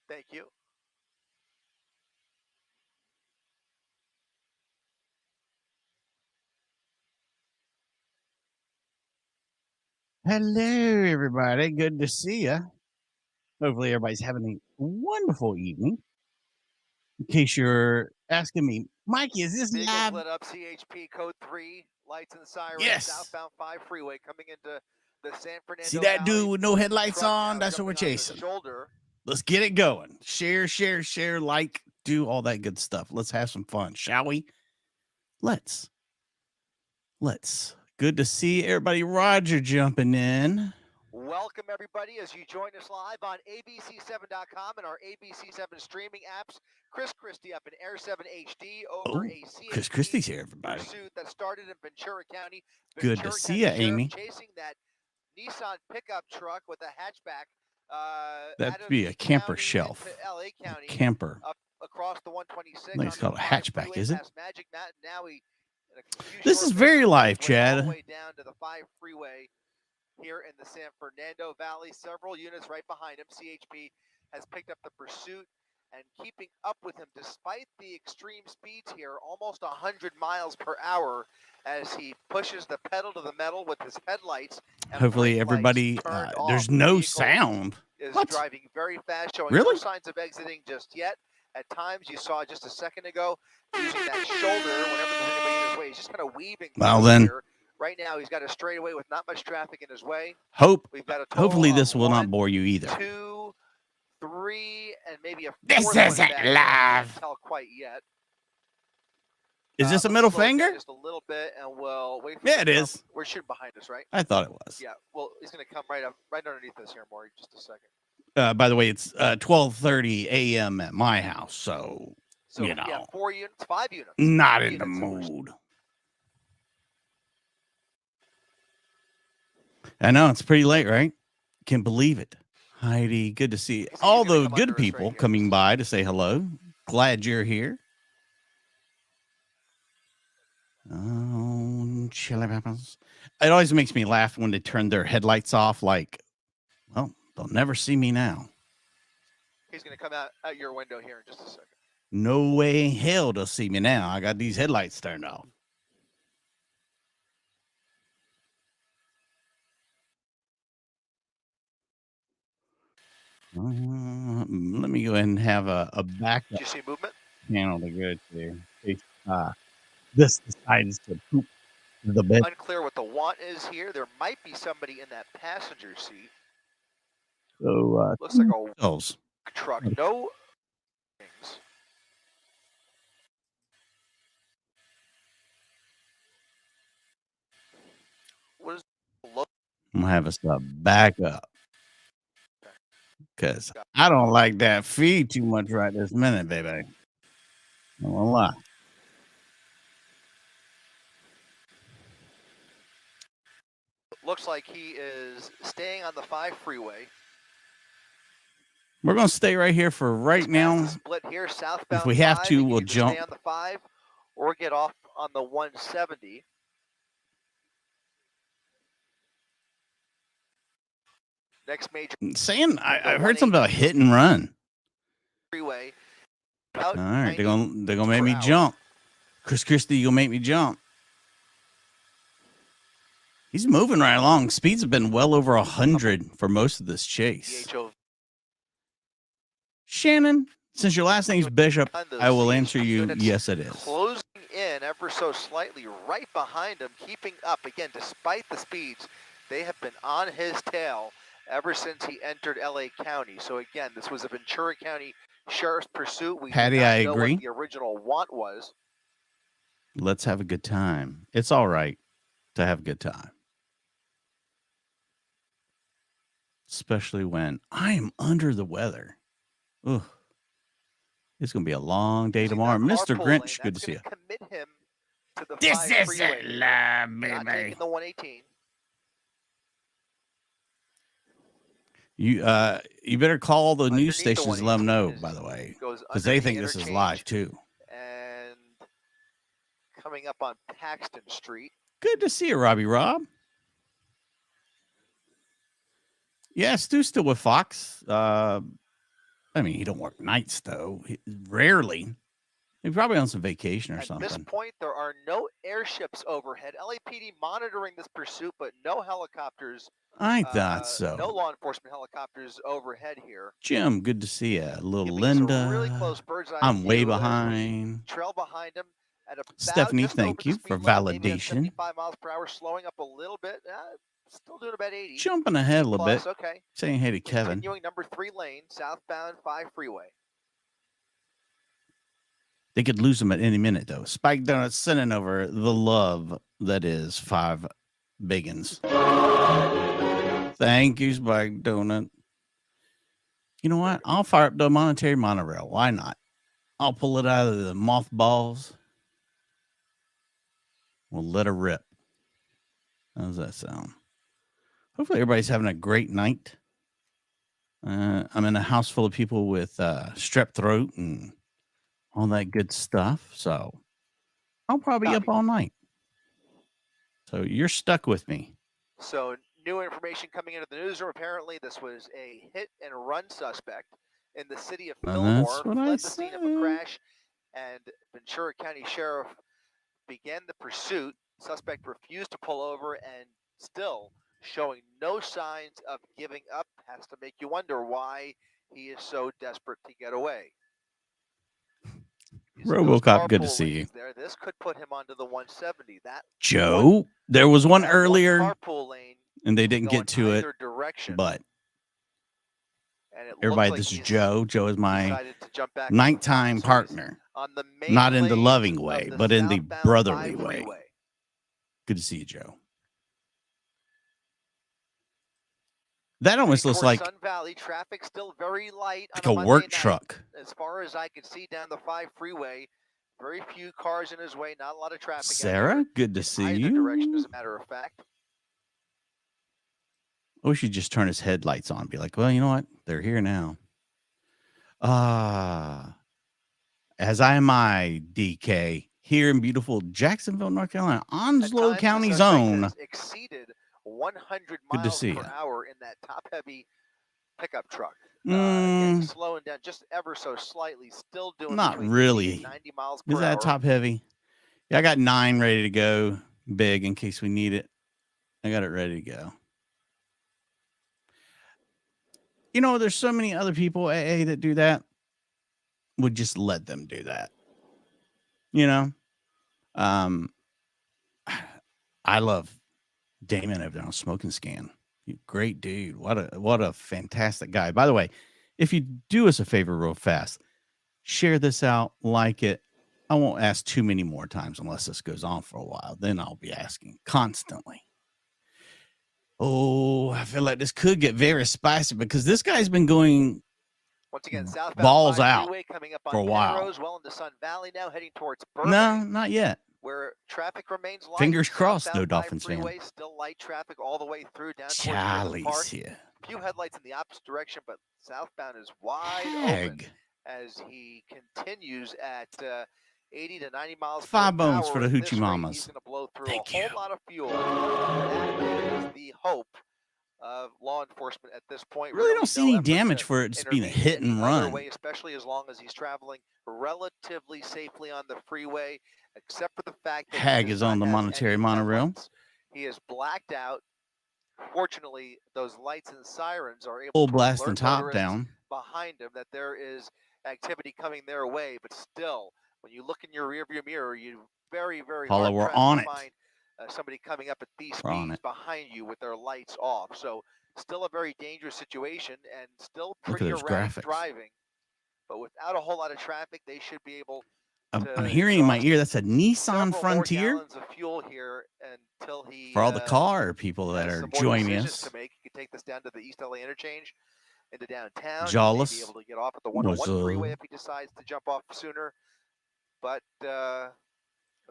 Thank you. Hello, everybody. Good to see you. Hopefully, everybody's having a wonderful evening. In case you're asking me, Mikey, is this Vehicles live? lit up. CHP code 3. Lights and sirens. Yes. Southbound 5 freeway coming into the San Fernando See that Valley. dude with no headlights Truck on? now That's what we're jumping on the chasing. shoulder. Let's get it going. Share, like, do all that good stuff. Let's have some fun, shall we? Let's. Good to see everybody. Roger jumping in. Welcome, everybody, as you join us live on abc7.com and our ABC7 streaming apps. Chris Christie up in Air 7 HD over a CHP Chris Christie's here, everybody. pursuit that started in Ventura County. Good to see you, Amy. Chasing that Nissan pickup truck with a hatchback. That'd be a camper shelf. LA County, camper. up across the 126. I think it's called a hatchback, is it? Magic Mountain. Now this is very live, Chad. All the way down to the 5 freeway here in the San Fernando Valley. Several units right behind him. CHP has picked up the pursuit and keeping up with him despite the extreme speeds here, almost 100 miles per hour as he pushes the pedal to the metal with his headlights. Hopefully everybody, there's no sound. Is driving very fast, showing no signs of exiting just yet. At times, you saw just a second ago, using that shoulder whenever there's anybody in his way. He's just kind of weaving. Well, then. Here. Right now, he's got a straightaway with not much traffic in his way. We've got hopefully this will not bore you either. 2, 3, and maybe a 4th. This isn't live. I can't tell quite yet. Is this a middle finger? Just a little bit, and we'll wait for it is. We're shooting behind us, right? I thought it was. Yeah. Well, he's going to come right underneath us here, Maury. Just a second. By the way, it's 12:30 a.m. at my house, so you know. Yeah, 4 units, 5 units. Not in the mood. I know it's pretty late, right? Can't believe it. Heidi, good to see all the good people coming by to say hello. Glad you're here. Oh, chili peppers. It always makes me laugh when they turn their headlights off. Like, well, they'll never see me now. He's going to come out your window here in just a second. No way in hell they'll see me now. I got these headlights turned off. Let me go ahead and have a backup. Did you see movement? Channel to go to. This decides to poop the bed. Unclear what the want is here. There might be somebody in that passenger seat. So looks like a truck. No things. What is I'm gonna have us back up. Because I don't like that feed too much right this minute, baby. I won't lie. Looks like he is staying on the 5 freeway. We're going to stay right here for right now. Split here, southbound. If we have to, we'll jump. Stay on the 5 or get off on the 170. Next major. I've heard something about hit and run. Freeway. All right, they're gonna make me jump. Chris Christie, you'll make me jump. He's moving right along. Speeds have been well over 100 for most of this chase. Shannon, since your last name's Bishop, I will answer you. Yes, it is. Closing in ever so slightly right behind him, keeping up again despite the speeds. They have been on his tail ever since he entered LA County. So again, this was a Ventura County Sheriff's pursuit. We Patty, I agree. What the original want was. Let's have a good time. It's all right to have a good time. Especially when I am under the weather. Ugh. It's going to be a long day tomorrow. Mr. Grinch, good to see you. Commit him to the this isn't love, baby. The 118. You better call the news stations and let them know, by the way, because they think this is live too. And coming up on Paxton Street. Good to see you, Robbie Rob. Yeah, Stu's still with Fox. I I mean, he don't work nights though. Rarely. He's probably on some vacation or At this something. point, there are no airships overhead. LAPD monitoring this pursuit, but no helicopters, I thought no so. law enforcement helicopters overhead here. Jim, good to see you. Little Giving us a really close Linda. bird's eye I'm way view as we behind. trail behind him at about Stephanie, just over thank the you speed for limit, maybe at validation. 75 miles per hour, slowing up a little bit. Still doing about 80. Jumping ahead a little bit. Plus, okay. Saying hey to Kevin. Continuing number 3 lane, southbound 5 freeway. They could lose him at any minute, though. Spike Donuts sending over the love that is 5 biggins. Thank you, Spike Donut. You know what? I'll fire up the monetary monorail. Why not? I'll pull it out of the mothballs. We'll let her rip. How does that sound? Hopefully, everybody's having a great night. I'm in a house full of people with strep throat and all that good stuff. So I'll probably be up all night. So you're stuck with me. So new information coming into the newsroom. Apparently, this was a hit and run suspect in the city of Fillmore. Fled the scene of a crash, and Ventura County Sheriff began the pursuit. Suspect refused to pull over and still showing no signs of giving up. Has to make you wonder why he is so desperate to get away. RoboCop, good to see you. There, this could put him onto the 170. That Joe, there was one earlier, carpool lane, and they didn't get to it. Direction. But and everybody, this is Joe. Joe is my nighttime partner. On the not in the loving way, but in the brotherly way. Good to see you, Joe. That almost looks like Sun Valley traffic still very light, like a work truck. As far as I could see down the 5 freeway, very few cars in his way, not a lot of traffic. Sarah, good to see you. Direction, as a matter of fact. I wish he'd just turn his headlights on and be like, well, you know what? They're here now. As I am I, DK, here in beautiful Jacksonville, North Carolina, Onslow County's own. Exceeded 100 miles per hour in that top-heavy pickup truck. Slowing down just ever so slightly, still doing not really 90 miles per hour. Is that top heavy? Yeah, I got 9 ready to go, big in case we need it. I got it ready to go. You know, there's so many other people AA that do that. Would just let them do that. You know, I love Damon over there on Smoking Scan. Great dude. What a fantastic guy. By the way, if you do us a favor real fast, share this out, like it. I won't ask too many more times unless this goes on for a while. Then I'll be asking constantly. Oh, I feel like this could get very spicy because this guy's been going once again southbound balls out coming up on for a while. Penrose, well into Sun Valley now, heading towards Burbank. No, not yet. Where traffic remains light. Fingers crossed, no Dolphins fan. Still light traffic all the way through down Charlie's towards here. Few headlights in the opposite direction, but southbound is wide open as he continues at 80 to 90 miles per hour. 5 bones for the Hoochie Mamas. He's going to blow through Thank a whole lot of fuel. That is the hope of law enforcement at this point. Really don't see any damage for it just being a hit and run. Way, especially as long as he's traveling relatively safely on the freeway, except for the fact that Hag is on the monetary monorail. He is blacked out. Fortunately, those lights and sirens are able full to blast and alert top down behind him that there is activity coming their way. But still, when you look in your rearview mirror, you very Paula, we're on it. Find somebody coming up at these speeds behind you with their lights off. So still a very dangerous situation and still pretty erratic driving. But without a whole lot of traffic, they should be able to. I'm hearing in my ear that's a Nissan Frontier. More gallons of fuel here until he. For all the car people that are joining us. To make. You can take this down to the East LA interchange into downtown. Jawless. He may be able to get off at the 101 freeway if he decides to jump off sooner. But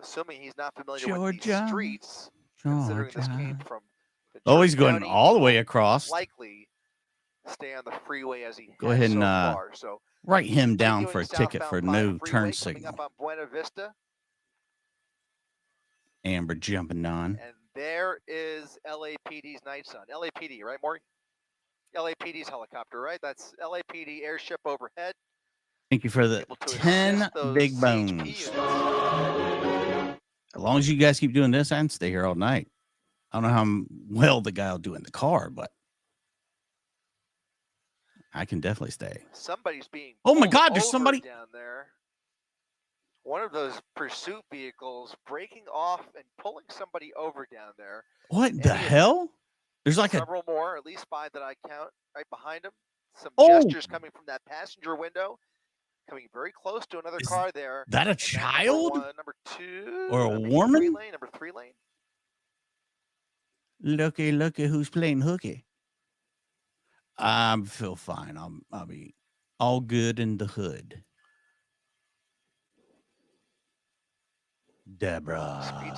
assuming he's not familiar with these streets, considering this came from he's going all the way across. Likely stay on the freeway as he go ahead and so write him down for a ticket for no turn signal. Up on Buena Vista. Amber jumping on. And there is LAPD's night sun. LAPD, right, Maury? LAPD's helicopter, right? That's LAPD airship overhead, Thank you for the able to 10 assist those big CHP bones. units. As long as you guys keep doing this, I can stay here all night. I don't know how well the guy will do in the car, but I can definitely stay. Somebody's being Oh my pulled God, there's over somebody. down there. One of those pursuit vehicles breaking off and pulling somebody over down there. What In the any event, hell? There's like several more, at least 5 that I count, right behind him. Some Oh, gestures coming from that passenger window, coming very close to another is car there. that a And that number child one, number two, or a maybe woman? 3 lane, number 3 lane. Looky, who's playing hooky. I feel fine. I'll be all good in the hood. Speeds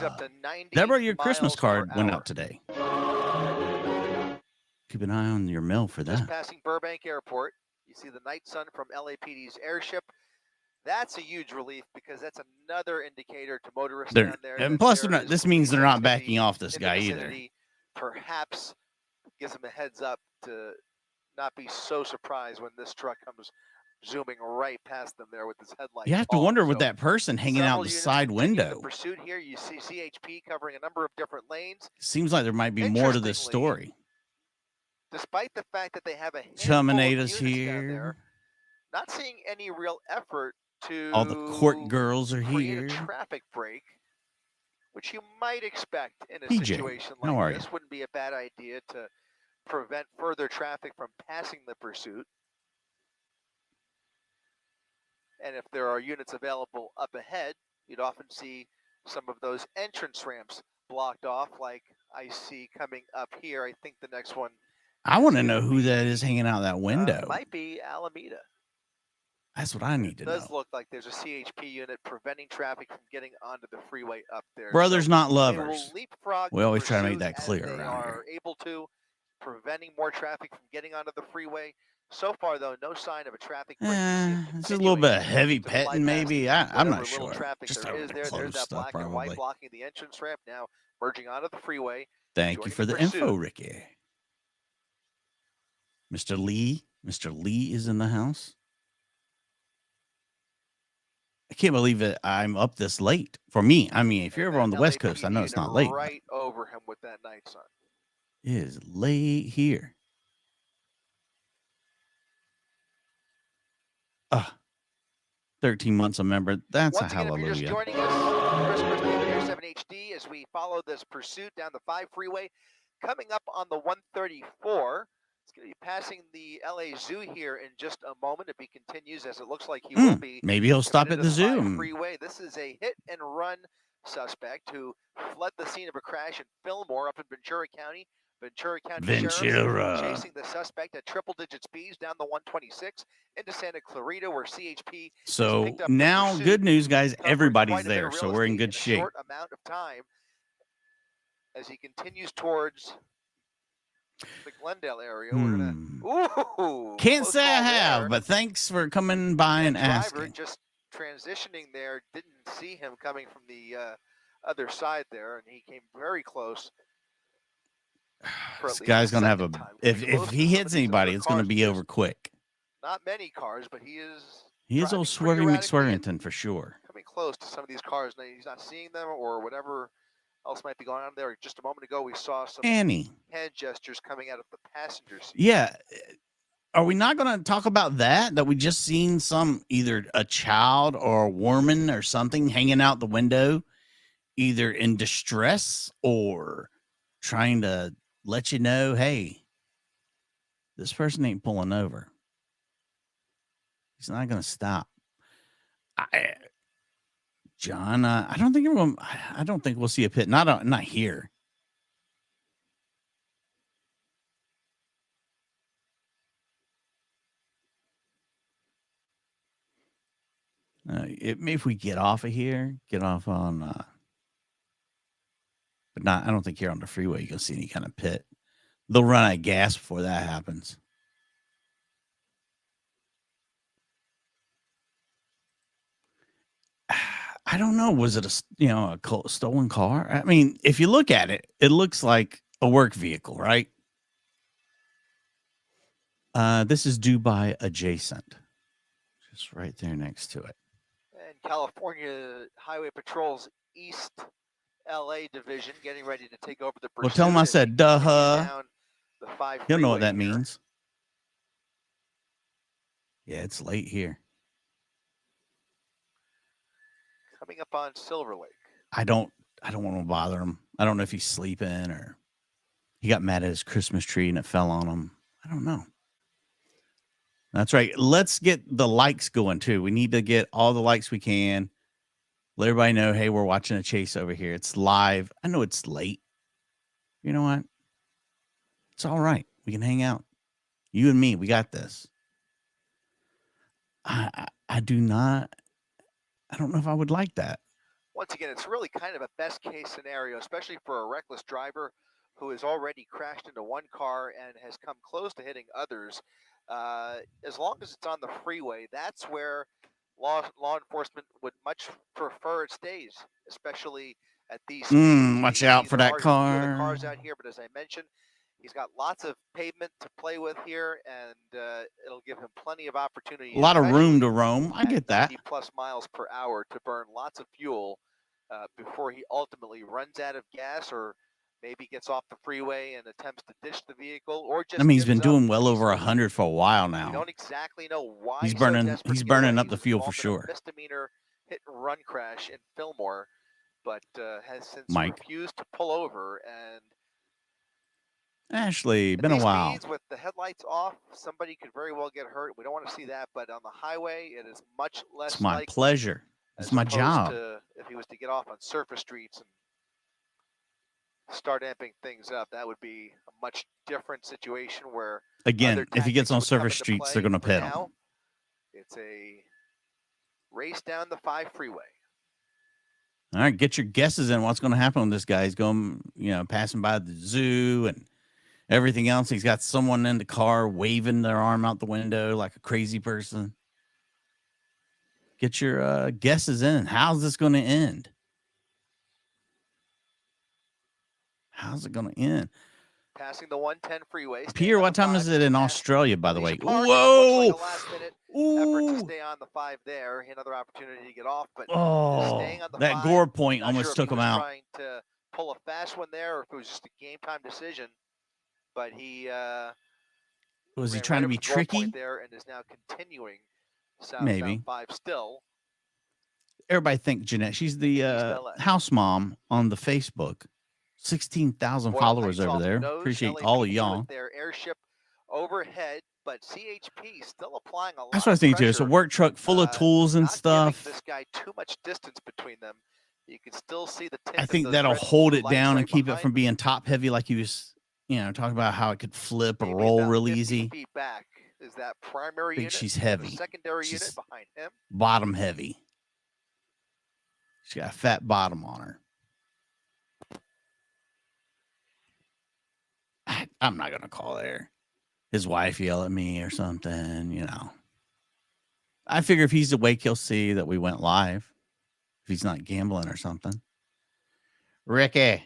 up Deborah. to 90 Deborah, your miles Christmas per card went hour. out today. Keep an eye on your mail for Just that. passing Burbank Airport, you see the night sun from LAPD's airship. That's a huge relief because that's another indicator to motorists down there. And that plus, there is this means they're police not backing activity off this in the guy either. vicinity. Perhaps gives them a heads up to not be so surprised when this truck comes zooming right past them there with his headlights. You have to off. wonder So with that person hanging out several the units side continue the window. pursuit here. You see CHP covering a number of different lanes. Seems like there might be more to this story. Despite the fact that they have a handful of Terminator's units down there, here. not seeing any real effort to All the court girls are create here. a traffic break, which you might expect in a PJ, situation how like are this. you? Wouldn't be a bad idea to prevent further traffic from passing the pursuit. And if there are units available up ahead, you'd often see some of those entrance ramps blocked off, like I see coming up here. I think the next one I want to know who that is hanging out that window. might be Alameda. That's what I need to know. It does look like there's a CHP unit preventing traffic from getting onto the freeway up there. Brothers, so not they lovers. will leapfrog We always try to make pursuit that clear as they around are here. able to, preventing more traffic from getting onto the freeway. So far, though, no sign of a traffic break. It's a little bit of heavy petting, maybe. I'm not sure. Just over the there's close that stuff, black and white probably. blocking the entrance ramp, now merging onto the freeway. Thank you for the info, Ricky. Mr. Lee. Mr. Lee is in the house. I can't believe it. I'm up this late. For me, I mean, if you're ever on the West Coast, I know it's not late. Right over him with that night sun. It is late here. 13 months a member. That's Once a again, hallelujah. If you're just joining us, Chris Air 7 HD as we follow this pursuit down the 5 freeway, coming up on the 134. It's going to be passing the LA Zoo here in just a moment if he continues, as it looks like he will be. Maybe he'll stop at the zoo. Freeway. This is a hit and run suspect who fled the scene of a crash in Fillmore up in Ventura County. Ventura County Sheriff chasing the suspect at triple-digit speeds down the 126 into Santa Clarita, where CHP. So now, good news, guys. Everybody's there, so we're in good shape. Short amount of time as he continues towards the Glendale area. Can't say I have, but thanks for coming by and asking. Driver just transitioning there, didn't see him coming from the other side there, and he came very close. This guy's gonna have a if he hits anybody, it's gonna be over quick. Not many cars, but he is. He is old Swerving McSwervington for sure. Coming close to some of these cars, now he's not seeing them or whatever else might be going on there. Just a moment ago, we saw some hand gestures coming out of the passenger seat. Yeah. Are we not going to talk about that? That we just seen some either a child or a woman or something hanging out the window, either in distress or trying to let you know, hey, this person ain't pulling over. He's not going to stop. John, I don't think we'll see a pit. Not here. If we get off of here, get off on, but not. I don't think here on the freeway you're gonna see any kind of pit. They'll run out of gas before that happens. I don't know. Was it a stolen car? I mean, if you look at it, it looks like a work vehicle, right? This is Dubai adjacent, just right there next to it. And California Highway Patrol's East LA division getting ready to take over the Well, tell him pursuit I as we said, continue duh. down the 5 He'll know what freeway that here. means. Yeah, it's late here. Coming up on Silver Lake. I don't want to bother him. I don't know if he's sleeping or he got mad at his Christmas tree and it fell on him. I don't know. That's right. Let's get the likes going too. We need to get all the likes we can. Let everybody know, hey, we're watching a chase over here. It's live. I know it's late. You know what? It's all right. We can hang out. You and me, we got this. I do not. I don't know if I would like that. Once again, it's really kind of a best case scenario, especially for a reckless driver who has already crashed into one car and has come close to hitting others. As long as it's on the freeway, that's where law enforcement would much prefer it stays, especially at these speeds. Watch You out see, for there that are few of the car. cars out here, but as I mentioned, he's got lots of pavement to play with here, and it'll give him plenty of opportunity, A lot of room especially to roam. I at get that. 90 plus miles per hour, to burn lots of fuel before he ultimately runs out of gas or maybe gets off the freeway and attempts to ditch the vehicle or I just mean, he's gives been up doing well over peacefully. 100 for a while We now. don't exactly know why He's he's so burning. desperate He's to get away. burning He up the was fuel for involved in a sure. misdemeanor hit and run crash in Fillmore, but has since Mike. refused to pull over. And Ashley, at been a these while. speeds with the headlights off, somebody could very well get hurt. We don't want to see that, but on the highway, it is much less It's my likely pleasure. It's as my opposed job. to if he was to get off on surface streets and start amping things up. That would be a much different situation where Again, other if he gets tactics on would come surface into streets, they're play. going to For pit him. now, it's a race down the 5 freeway. All right, get your guesses in what's going to happen when this guy. He's going, passing by the zoo and everything else. He's got someone in the car waving their arm out the window like a crazy person. Get your guesses in. How's this going to end? How's it going to end? Passing the 110 freeway. Pierre, On what the time 5, is it in Australia, by the Alicia way? Park, and it looks like Whoa! a last-minute effort to Ooh! stay on the 5 there. Another opportunity to get off, but staying Oh, on the that 5. gore point Not sure almost if he took him was out. trying to pull a fast one there or if it was just a game-time decision, but he Was he ran trying right to up be the goal point tricky? there and is now continuing southbound Maybe. 5 still. Everybody think Jeanette. She's the East LA. house mom on the Facebook. 16,000 Boyle followers Heights over off the there. nose. Appreciate all of LAPD with y'all. their airship overhead, but CHP still applying a That's lot what I of was thinking too. It's a pressure. work truck full of tools and Not giving stuff. this guy too much distance between them. You can still see the tint I of think those that'll red and hold blue it lights down and right keep it behind from him. being top heavy like he was, talking about how it could flip or Maybe roll about real 50 easy. feet back is that primary I think unit. she's We have heavy. a secondary She's unit behind him. bottom heavy. She's got a fat bottom on her. I'm not going to call her. His wife yell at me or something, I figure if he's awake, he'll see that we went live. If he's not gambling or something. Ricky.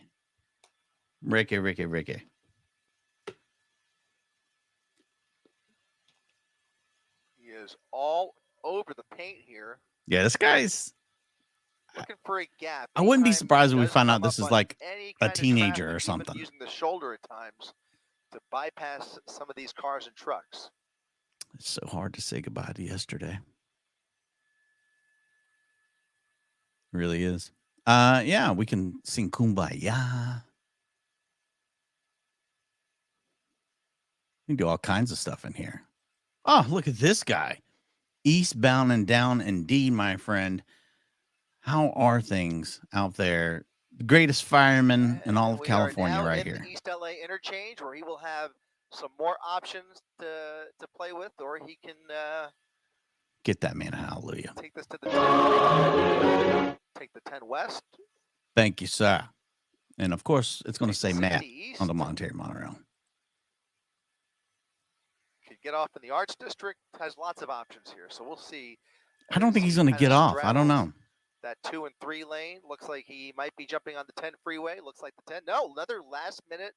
He is all over the paint here. Yeah, this guy's. Looking for a gap. I wouldn't be Anytime surprised if he we does find out come this up is on like any a kind of teenager traffic, or something. even using the shoulder at times to bypass some of these cars and trucks. It's so hard to say goodbye to yesterday. It really is. Yeah, we can sing Kumbaya. We can do all kinds of stuff in here. Oh, look at this guy. Eastbound and down indeed, my friend. How are things out there? The greatest fireman in all of California we are now right in here. the East LA interchange where he will have some more options to play with, or he can get that man a hallelujah. Take this to the 10. Take the 10 west. Thank you, sir. And of course, it's going to say Matt east. on the Monterey Monorail. Could get off in the Arts District. Has lots of options here, so we'll see. I don't think he's going to get off. I don't know. That 2 and 3 lane looks like he might be jumping on the 10 freeway. Looks like the 10. No, another last minute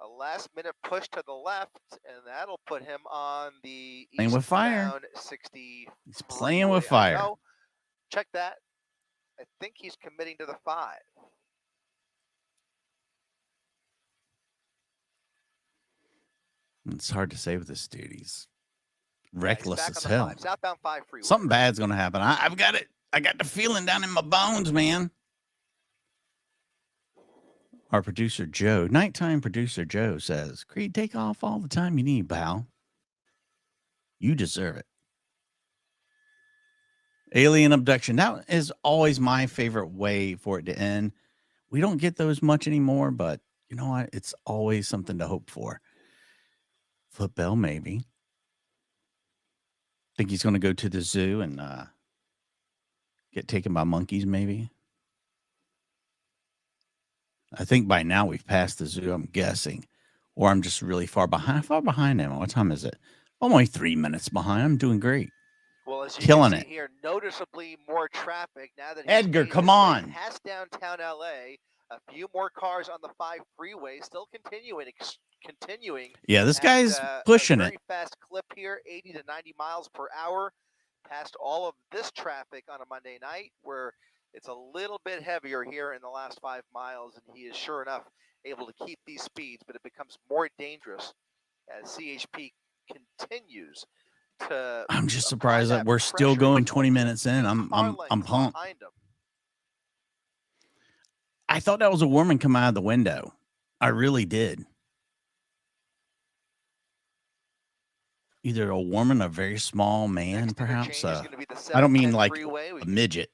A last-minute push to the left, and that'll put him on the Playing with fire. eastbound 60 He's playing with freeway. I fire. know. Check that. I think he's committing to the 5. It's hard to say with this dude. He's Yeah, he's reckless back as on the hell. 5. Southbound 5 freeway. Something bad's going to happen. I've got it. I got the feeling down in my bones, man. Our producer, Joe, nighttime producer Joe says, Creed, take off all the time you need, pal. You deserve it. Alien abduction. That is always my favorite way for it to end. We don't get those much anymore, but you know what? It's always something to hope for. Flip Bell, maybe. Think he's going to go to the zoo and get taken by monkeys, maybe. I think by now we've passed the zoo, I'm guessing. Or I'm just really far behind. How far behind am I? What time is it? I'm only 3 minutes behind. I'm doing great. Well, as you Killing can see it. here, noticeabing more traffic now that he's Edgar, made come his way on. past downtown LA. A few more cars on the 5 freeway, still continuing. Yeah, this at, guy's a pushing very it. fast clip here, 80 to 90 miles per hour, past all of this traffic on a Monday night, where it's a little bit heavier here in the last 5 miles, and he is sure enough able to keep these speeds, but it becomes more dangerous as CHP continues to I'm just apply surprised that that we're still pressure. going He's 20 only minutes in. a few car I'm lengths pumped. behind him. I thought that was a woman coming out of the window. I really did. Either a woman, a very small man, Next perhaps. interchange is going to be the I don't mean 710 like freeway. We a midget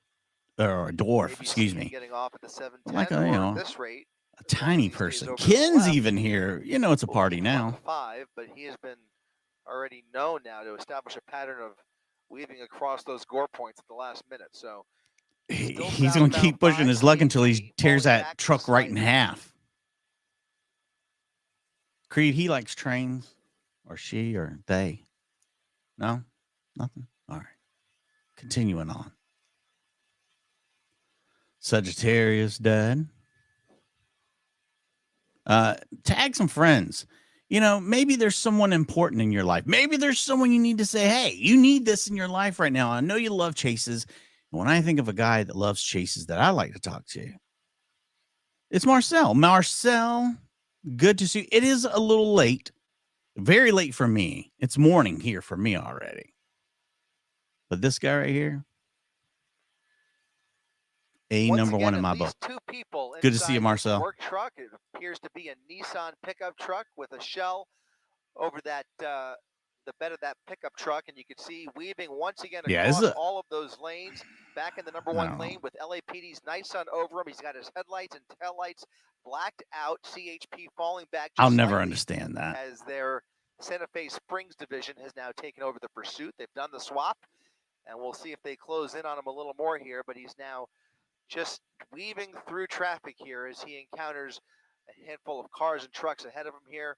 or a dwarf, maybe excuse see him me. getting off at the 710, Like or at this rate, a as long as tiny he stays person. over to the Ken's left, even here. You know, it's a we'll party keep him on now. the 5, but he has been already known now to establish a pattern of weaving across those gore points at the last minute. So still He's going to southbound keep pushing 5 his luck until he CHP, tears falling that back truck right in slightly. half. Creed, he likes trains, or she, or they. No? Nothing? All right. Continuing on. Sagittarius dead. Tag some friends. You know, maybe there's someone important in your life. Maybe there's someone you need to say, hey, you need this in your life right now. I know you love chases. And when I think of a guy that loves chases that I like to talk to, it's Marcel. Marcel, good to see you. It is a little late, very late for me. It's morning here for me already. But this guy right here, number Again, one in at my least book. 2 people Good to see you, inside this Marcel. work truck. It appears to be a Nissan pickup truck with a shell over that the bed of that pickup truck, and you can see weaving once again across all of those lanes, back in the number 1 lane with LAPD's Nissan over him. He's got his headlights and taillights blacked out. CHP falling back just I'll never slightly understand that. as their Santa Fe Springs division has now taken over the pursuit. They've done the swap, and we'll see if they close in on him a little more here, but he's now just weaving through traffic here as he encounters a handful of cars and trucks ahead of him here.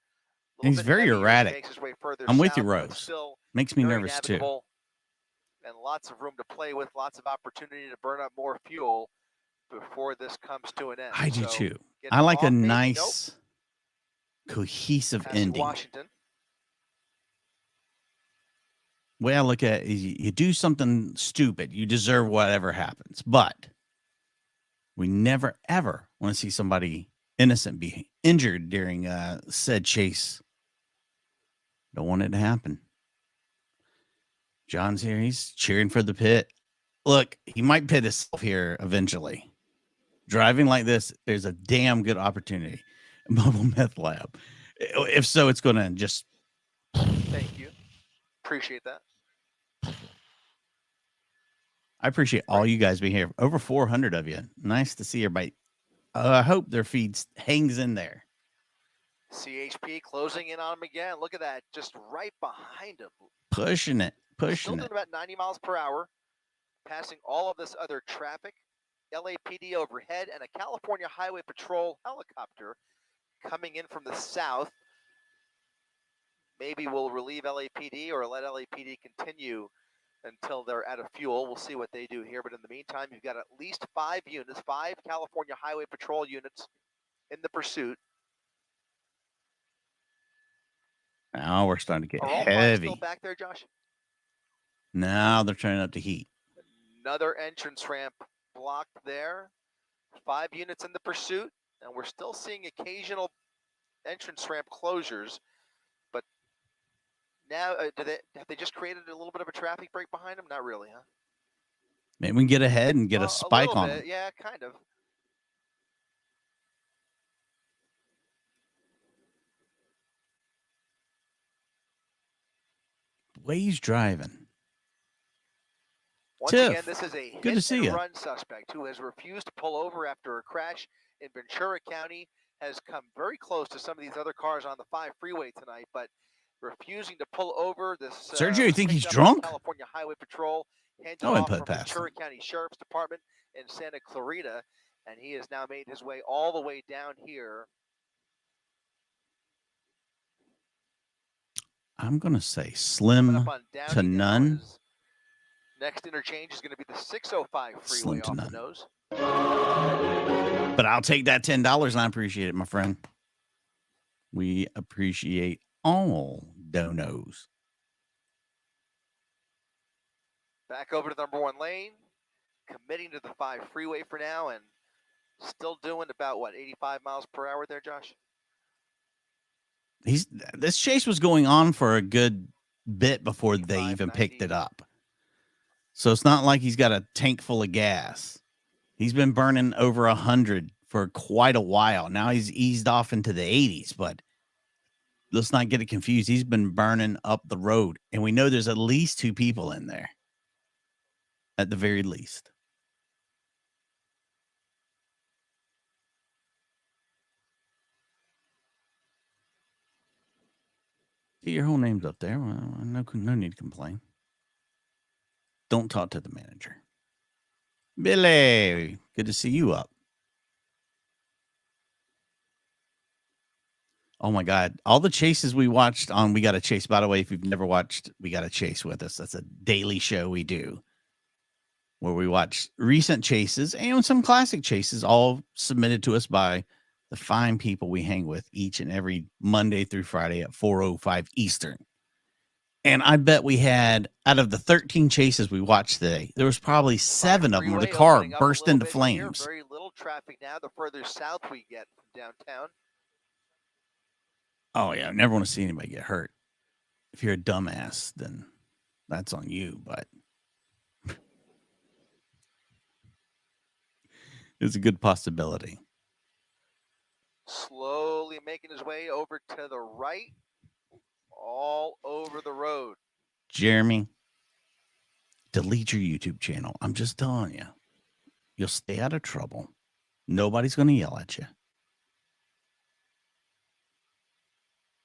He's very erratic. Makes his way further I'm with south, you, Rose. Still makes me nervous too. And lots of room to play with, lots of opportunity to burn up more fuel before this comes to an end. I do too. I like a nice, cohesive ending. Washington. Way I look at it is you do something stupid, you deserve whatever happens. But we never, ever want to see somebody innocent be injured during said chase. Don't want it to happen. John's here. He's cheering for the pit. Look, he might pit himself here eventually. Driving like this, there's a damn good opportunity. Mobile meth lab. If so, it's going to just... Thank you. Appreciate that. I appreciate all you guys being here. Over 400 of you. Nice to see everybody. I hope their feed hangs in there. CHP closing in on him again. Look at that. Just right behind him. Pushing it. Still doing about 90 miles per hour. Passing all of this other traffic. LAPD overhead and a California Highway Patrol helicopter coming in from the south. Maybe we'll relieve LAPD or let LAPD continue until they're out of fuel. We'll see what they do here. But in the meantime, you've got at least 5 units, 5 California Highway Patrol units in the pursuit. Now we're starting to get Are all five still heavy. back there, Josh? Now they're turning up the heat. Another entrance ramp blocked there. 5 units in the pursuit, and we're still seeing occasional entrance ramp closures. But now, have they just created a little bit of a traffic break behind them? Not really, huh? Maybe we can get ahead and get a spike on them. Yeah, kind of. The way he's driving. Once Tiff, again, this is a good to see you. hit-and-run suspect who has refused to pull over after a crash in Ventura County, has come very close to some of these other cars on the 5 freeway tonight, but refusing to pull over. This Sergio, you think he's picked up by drunk? California Highway Patrol, handed Oh, and off put from past Ventura him. County Sheriff's Department in Santa Clarita, and he has now made his way all the way down here. I'm going to say Coming slim up on to Downey now. none. His next interchange is going to be the 605 freeway Slim to off none. the nose. But I'll take that $10 and I appreciate it, my friend. We appreciate all donos. Back over to the number 1 lane, committing to the 5 freeway for now, and still doing about, 85 miles per hour there, Josh? This chase was going on for a good bit before they 85, even 90. picked it up. So it's not like he's got a tank full of gas. He's been burning over 100 for quite a while. Now he's eased off into the 80s, but let's not get it confused. He's been burning up the road, and we know there's at least 2 people in there, at the very least. See, your whole name's up there. Well, no need to complain. Don't talk to the manager. Billy, good to see you up. Oh my God. All the chases we watched on We Gotta Chase, by the way, if you've never watched We Gotta Chase with us, that's a daily show we do where we watch recent chases and some classic chases, all submitted to us by the fine people we hang with each and every Monday through Friday at 4:05 Eastern. And I bet we had, out of the 13 chases we watched today, there was probably 7 of them where the car burst into flames. Here. Very little traffic now the further south we get from downtown. Oh, yeah. I never want to see anybody get hurt. If you're a dumbass, then that's on you, but it's a good possibility. Slowly making his way over to the right, all over the road. Jeremy, delete your YouTube channel. I'm just telling you. You'll stay out of trouble. Nobody's going to yell at you.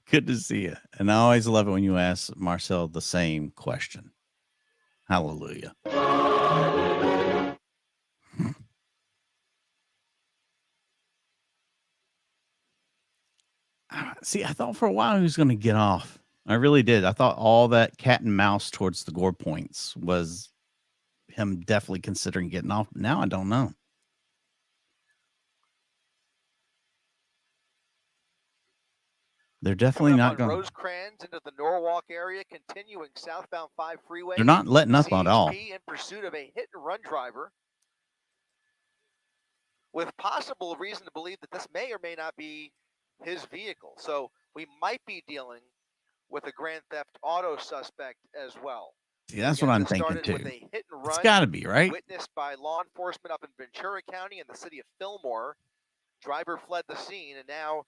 Good to see you. And I always love it when you ask Marcel the same question. Hallelujah. See, I thought for a while he was going to get off. I really did. I thought all that cat and mouse towards the gore points was him definitely considering getting off. But now I don't know. They're definitely not going. Rosecrans into the Norwalk area, continuing southbound 5 freeway. They're not letting up at all. In pursuit of a hit-and-run driver, with possible reason to believe that this may or may not be his vehicle. So we might be dealing with a grand theft auto suspect as well. See, that's what I'm thinking too. With a hit and run, it's got to be, right? Witnessed by law enforcement up in Ventura County and the city of Fillmore. Driver fled the scene, and now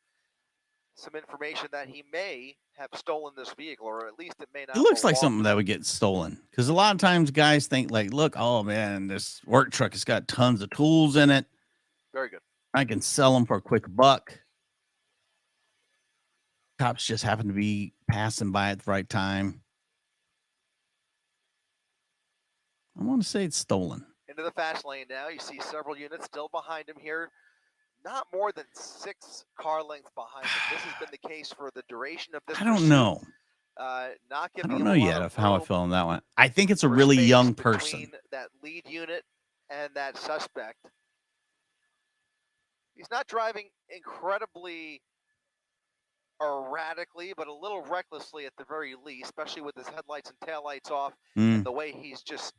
some information that he may have stolen this vehicle, or at least it may not. It looks like something that would get stolen, because a lot of times guys think like, look, oh man, this work truck has got tons of tools in it. Very good. I can sell them for a quick buck. Cops just happen to be passing by at the right time. I want to say it's stolen. Into the fast lane now. You see several units still behind him here. Not more than 6 car lengths behind him. This has been the case for the duration of this. I don't know. Not I don't know yet of how I feel on that one. I think it's a really young person. That lead unit and that suspect. He's not driving incredibly erratically, but a little recklessly at the very least, especially with his headlights and taillights off, and Mm, the way he's just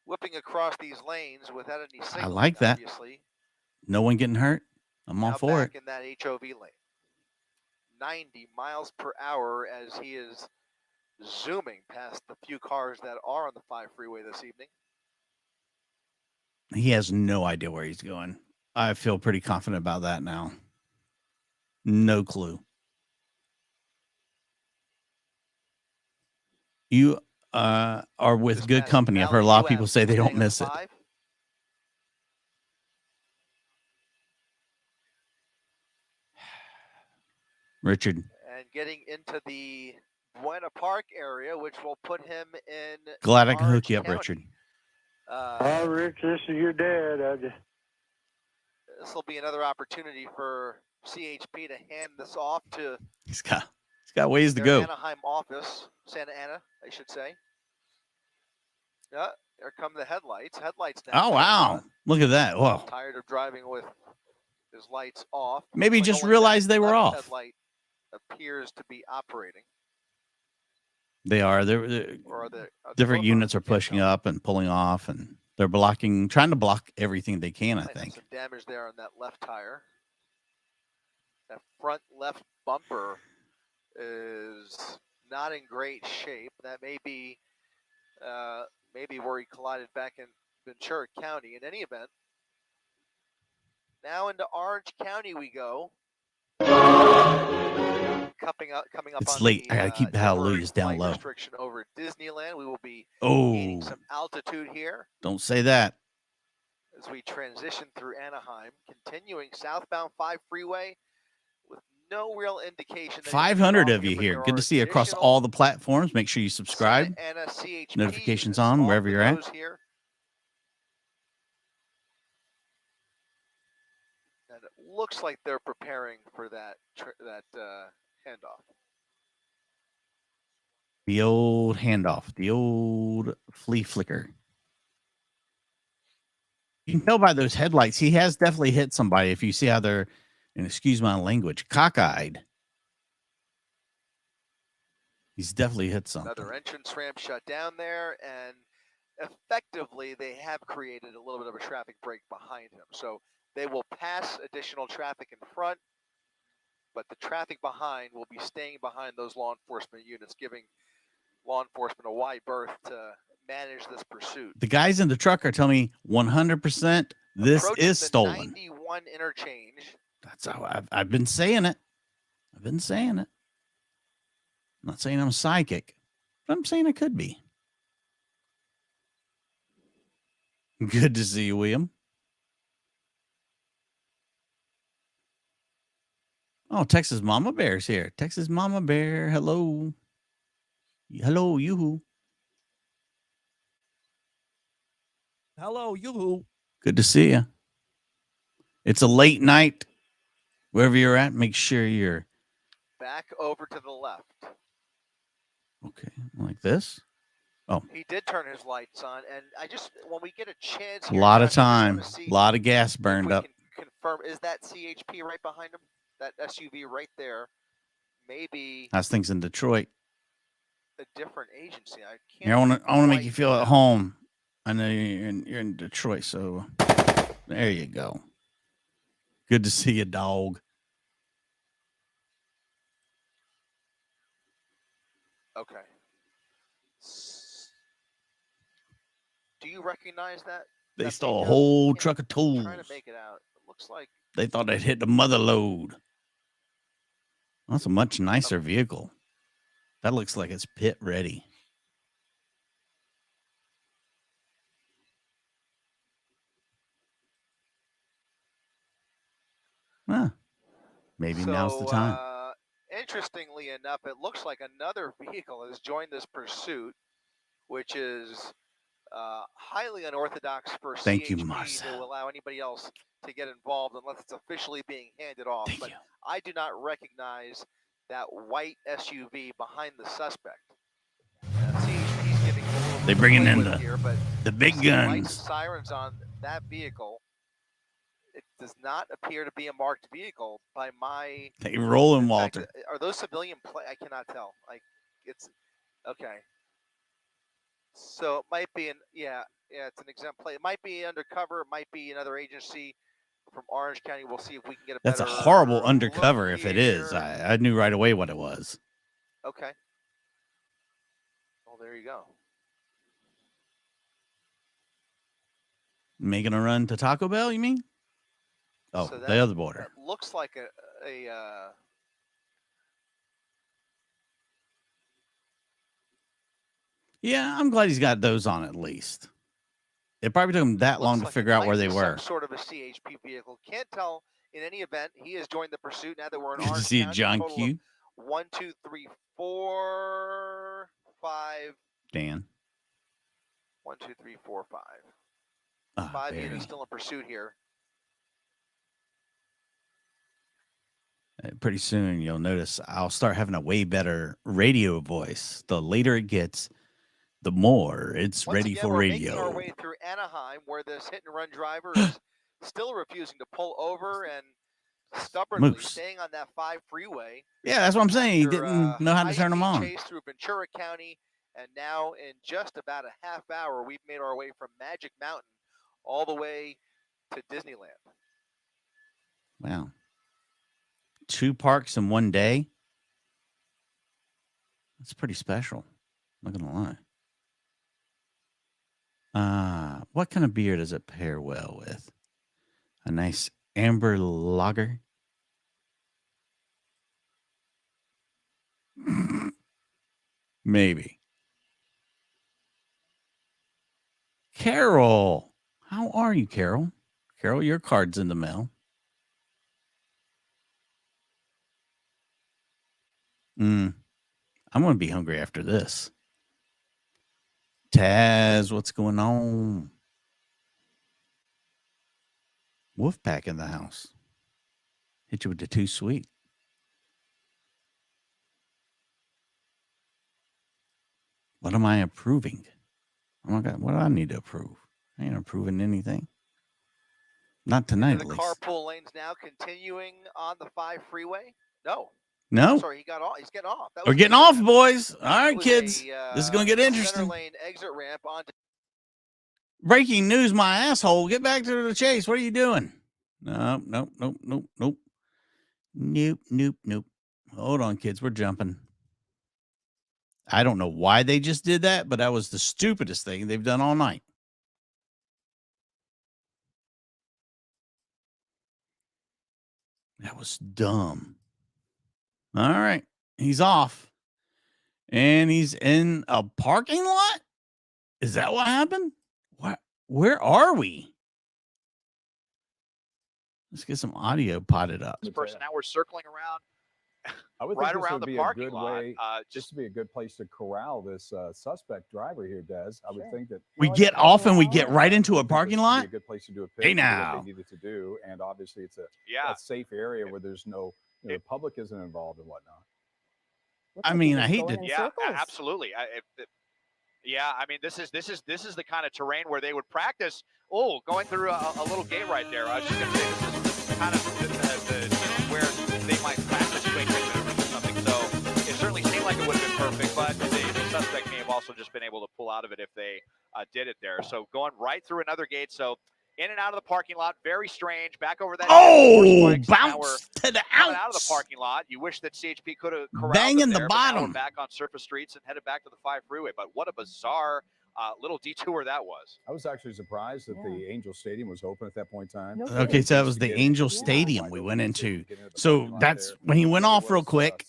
whipping across these lanes without any I signaling, like that. obviously. No one getting hurt. I'm all Now for it. back in that HOV lane. 90 miles per hour as he is zooming past the few cars that are on the 5 freeway this evening. He has no idea where he's going. I feel pretty confident about that now. No clue. You are with Just good passing company. I've heard a Valley lot of people UF, say they don't staying on the miss it. 5. Richard, And getting into the Buena Park area, which will put him in glad I can hook Orange you up, County. Richard. Hi, Rich. This is your dad. This will be another opportunity for CHP to hand this off to He's got ways to their go. Anaheim office, Santa Ana, I should say. Yeah, there come the headlights. Headlights now. Oh wow! Look at that. Whoa. Tired of driving with his lights off. Maybe Looks like just only realized that they were left off. Headlight appears to be operating. They are. Or are the different both units on? are pushing up and pulling off, and they're trying to block everything they can. I think. Some damage there on that left tire. That front left bumper is not in great shape. That may be maybe where he collided back in Ventura County. In any event, now into Orange County we go. Coming up It's on late. the I gotta keep the hallelujahs down low. restriction over Disneyland. We will be gaining Oh, some altitude here don't say that. as we transition through Anaheim, continuing southbound 5 freeway with no real indication. That 500 of you but here. there Good are to see you across additional all the platforms. Make sure you subscribe. Santa Ana CHP Notifications is on off wherever the you're at. nose here. And it looks like they're preparing for that handoff. The old handoff, the old flea flicker. You can tell by those headlights, he has definitely hit somebody. If you see how they're, and excuse my language, cockeyed. He's definitely hit something. Another entrance ramp shut down there, and effectively they have created a little bit of a traffic break behind him. So they will pass additional traffic in front, but the traffic behind will be staying behind those law enforcement units, giving law enforcement a wide berth to manage this pursuit. The guys in the truck are telling me 100% this is stolen. 91 interchange. That's how I've been saying it. I've been saying it. I'm not saying I'm psychic, but I'm saying I could be. Good to see you, William. Oh, Texas Mama Bear's here. Texas Mama Bear, hello. Hello, yoo-hoo. Hello, yoo-hoo. Good to see you. It's a late night. Wherever you're at, make sure you're back over to the left. Okay, like this. Oh, he did turn his lights on, and I just when we get a chance, a lot of time, a lot of gas burned up. Can confirm, is that CHP right behind him? That SUV right there, maybe. That's things in Detroit. A different agency. I can't. Here, I want to make you feel at home. I know you're in Detroit, so there you go. Good to see you, dog. Okay. Do you recognize that? They stole a whole truck of tools. I'm trying to make it out. It looks like they thought they'd hit the mother load. That's a much nicer vehicle. That looks like it's pit ready. Huh. Maybe now's the time. Interestingly enough, it looks like another vehicle has joined this pursuit, which is highly unorthodox for CHP to allow anybody else to get involved unless it's officially being handed off. But I do not recognize that white SUV behind the suspect. CHP's giving they're bringing in here, the big guns. Lights, sirens on that vehicle. It does not appear to be a marked vehicle by my. They rolling, in fact, Walter. are those civilian I cannot tell. Like, it's okay. So it might be it's an exempt plate. It might be undercover. It might be another agency from Orange County. We'll see if we can get a That's a better horrible look undercover if it is. here. I knew right away what it was. Okay. Well, there you go. Making a run to Taco Bell, you mean? Oh, So the other border. That looks like a Yeah, I'm glad he's got those on at least. It probably took him that long to figure out where they were. Some sort of a CHP vehicle. Can't tell. In any event, he has joined the pursuit now that we're in Good to Orange see you, County. John Total Q. 1, 2, 3, 4, 5. Dan. 1, 2, 3, 4, 5. 5 Barry. units still in pursuit here. Pretty soon you'll notice I'll start having a way better radio voice. The later it gets, the more it's Once ready again, for we're radio. making our way through Anaheim, where this hit-and-run driver is still refusing to pull over and stubbornly staying on that 5 freeway. Yeah, that's what I'm saying. He didn't know how to turn them on. Chase through Ventura County, and now in just about a half hour, we've made our way from Magic Mountain all the way to Disneyland. Wow. 2 parks in one day? That's pretty special. I'm not going to lie. What kind of beer does it pair well with? A nice amber lager? Maybe. Carol. How are you, Carol? Carol, your card's in the mail. I'm going to be hungry after this. Taz, what's going on? Wolfpack in the house. Hit you with the too sweet. What am I approving? Oh my God, what do I need to approve? I ain't approving anything. Not tonight, at least. The carpool lanes now continuing on the 5 freeway. No. No? Sorry, he got off. He's getting off. We're getting off, boys. All right, kids. This is going to get interesting. Center lane exit ramp onto. Breaking news, my asshole. Get back to the chase. What are you doing? Nope. Nope. Hold on, kids. We're jumping. I don't know why they just did that, but that was the stupidest thing they've done all night. That was dumb. All right. He's off. And he's in a parking lot? Is that what happened? What? Where are we? Let's get some audio potted up. This person, now we're circling around. I would right think this around would the be parking a good lot. way, just to be a good place to corral this suspect driver here, Des. I would think that we get off and we get right into a parking lot. Be a good place to do a hey now, what they needed to do, and obviously it's a safe area where there's no the public isn't involved and whatnot. I mean, I hate to. Yeah, absolutely. I mean, this is the kind of terrain where they would practice. Oh, going through a little gate right there. I was just going to say this is kind of where they might practice quick maneuvers or something. So it certainly seemed like it would have been perfect, but the suspect may have also just been able to pull out of it if they did it there. So going right through another gate. So in and out of the parking lot, very strange. Back over that. Bounce to the outs. Out of the parking lot. You wish that CHP could have corralled banging there, the bottom. Back on surface streets and headed back to the 5 freeway. But what a bizarre little detour that was. I was actually surprised that the Angel Stadium was open at that point in time. Okay, so that was the Angel Stadium we went into. So that's when he went off real quick.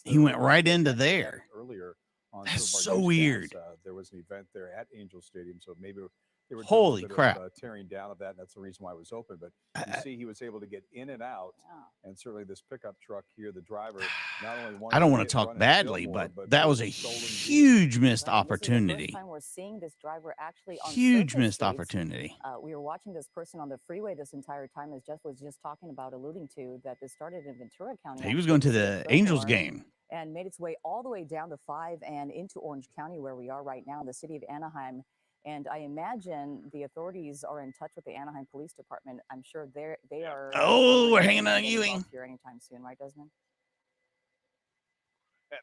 He went right into there. Earlier, that's so weird. There was an event there at Angel Stadium, so maybe they were holy crap tearing down of that, and that's the reason why it was open. But you see, he was able to get in and out, and certainly this pickup truck here, the driver not only I don't want to talk badly, but that was a huge missed opportunity. We're seeing this driver actually on huge missed opportunity. We were watching this person on the freeway this entire time, as Jeff was just talking about, alluding to, that this started in Ventura County. He was going to the Angels game and made its way all the way down the 5 and into Orange County, where we are right now in the city of Anaheim. And I imagine the authorities are in touch with the Anaheim Police Department. I'm sure they are. Oh, we're hanging on getting Ewing. involved here anytime soon, right, Desmond?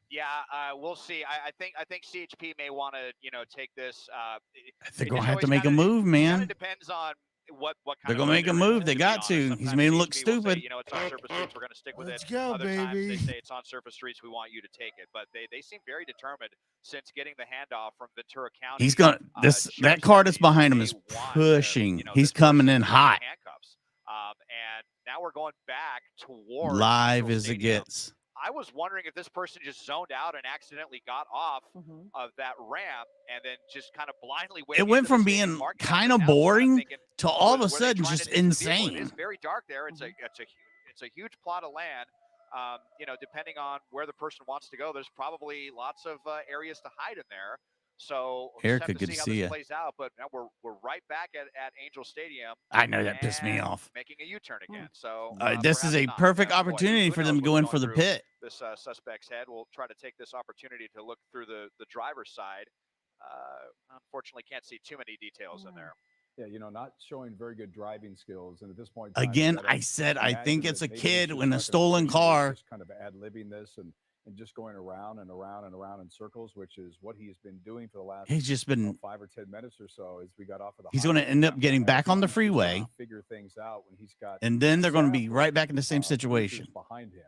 Yeah, we'll see. I think CHP may want to take this. They're gonna have to make a move, It kind man. of depends on what kind They're of gonna mood make a they're in, move. They to be got honest. to. He's Sometimes made him look CHP will say, stupid. it's on surface streets, we're going to stick with Let's it. go, Other times baby. they say it's on surface streets, we want you to take it. But they seem very determined since getting the handoff from Ventura County. He's gonna that car that's behind him is pushing. He's coming in hot. Handcuffs. And now we're going back towards Live Angel as it Stadium. gets. I was wondering if this person just zoned out and accidentally got off of that ramp and then just kind of blindly went. It went from being kind of boring to all of a sudden just insane. It is very dark there. It's a huge plot of land. Depending on where the person wants to go, there's probably lots of areas to hide in there. So we'll Erica, just have to good see how to see this you. plays out. But now we're right back at Angel Stadium. I know that pissed me off. Making a U-turn again. So this is a perfect opportunity for them to go in for the pit. This suspect's head. We'll try to take this opportunity to look through the driver's side. Unfortunately, can't see too many details in there. Yeah, not showing very good driving skills. And at this point, again, I said I think it's a kid in a stolen car. Just kind of ad-libbing this and just going around and around and around in circles, which is what he's been doing for the last. He's just been 5 or 10 minutes or so as we got off of the. He's going to end up getting back on the freeway. Figure things out when he's got. And then they're going to be right back in the same situation. Behind him.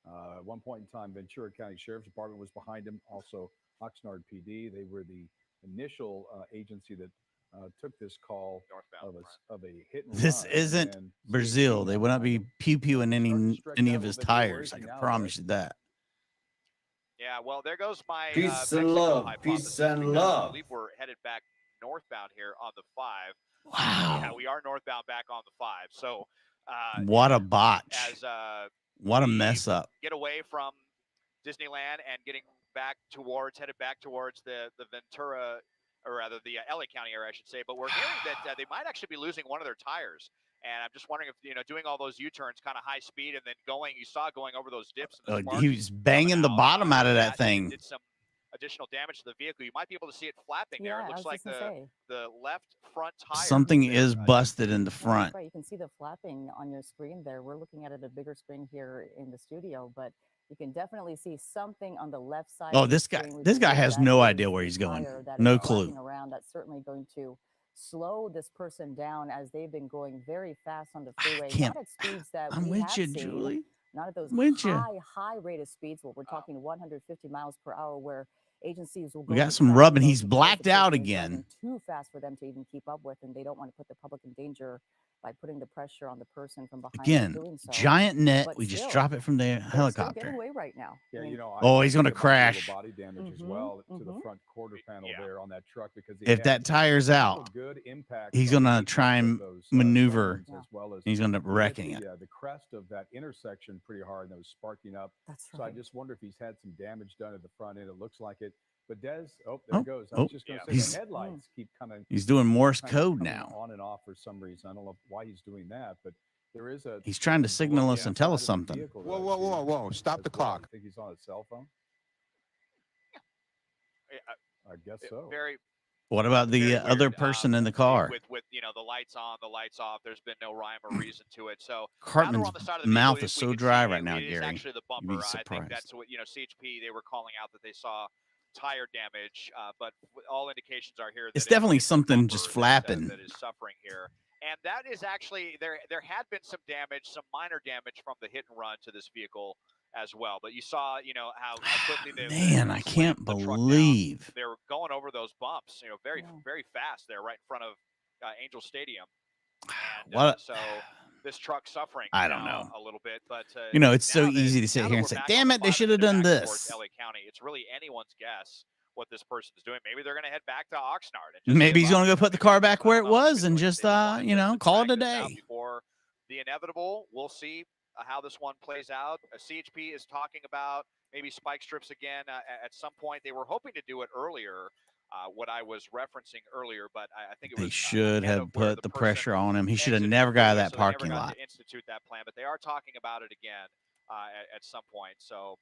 At one point in time, Ventura County Sheriff's Department was behind him. Also, Oxnard PD. They were the initial agency that took this call of a hit and This run. isn't Brazil. They would not be pew-pewing any of his tires. I can promise you that. Yeah, well, there goes my peace and love. Peace and love. I believe we're headed back northbound here on the 5. Wow. Yeah, we are northbound back on the 5. So, what a botch. What a mess up. Get away from Disneyland and headed back towards the Ventura, or rather the LA County area, I should say. But we're hearing that they might actually be losing one of their tires. And I'm just wondering if, doing all those U-turns kind of high speed and then you saw going over those dips. He was banging the bottom out of that thing. Did some additional damage to the vehicle. You might be able to see it flapping there. It looks like the left front tire. Something is busted in the front. Right, you can see the flapping on your screen there. We're looking at it at a bigger screen here in the studio, but you can definitely see something on the left side. Oh, this guy has no idea where he's going. No clue. Around. That's certainly going to slow this person down as they've been going very fast on the freeway. Not at speeds that I'm we with have you, seen. Julie. Not at those high rate of speeds where we're talking 150 miles per hour, where agencies will go. We got some rubbing. He's blacked out again. Too fast for them to even keep up with, and they don't want to put the public in danger by putting the pressure on the person from behind. Again, doing so. giant net. But We still, just drop it from the helicopter. Getting away right now. Yeah, he's going to crash. Body damage as well to the front quarter panel there on that truck because if that tire's out, he's going to try and maneuver. He's going to end up wrecking it. Yeah, the crest of that intersection pretty hard, and it was sparking up. That's right. So I just wonder if he's had some damage done at the front end. It looks like it. But there it goes. I was just going to say the headlights keep coming. He's doing Morse code now. On and off for some reason. I don't know why he's doing that, but there is a. He's trying to signal us and tell us something. Whoa! Stop the clock. I think he's on a cell phone. I guess so. What about the other person in the car? With the lights on, the lights off. There's been no rhyme or reason to it. So Cartman's mouth is so dry right now, Gary. Actually, the bumper. I think that's what CHP. They were calling out that they saw tire damage, but all indications are here that it's definitely something just flapping that is suffering here. And that is actually there had been some damage, some minor damage from the hit and run to this vehicle as well. But you saw, how quickly I can't believe they were going over those bumps, very fast there right in front of Angel Stadium. And, so this truck suffering. I don't know a little bit, but it's so easy to sit here and say, "Damn it, they should have done this." LA County. It's really anyone's guess what this person's doing. Maybe they're going to head back to Oxnard. And maybe he's going to go put the car back where it was and just, call it a day. Before the inevitable, we'll see how this one plays out. CHP is talking about maybe spike strips again at some point. They were hoping to do it earlier. What I was referencing earlier, but I think it was. They should have put the pressure on him. He should have never got out of that parking lot. To institute that plan, but they are talking about it again at some point. So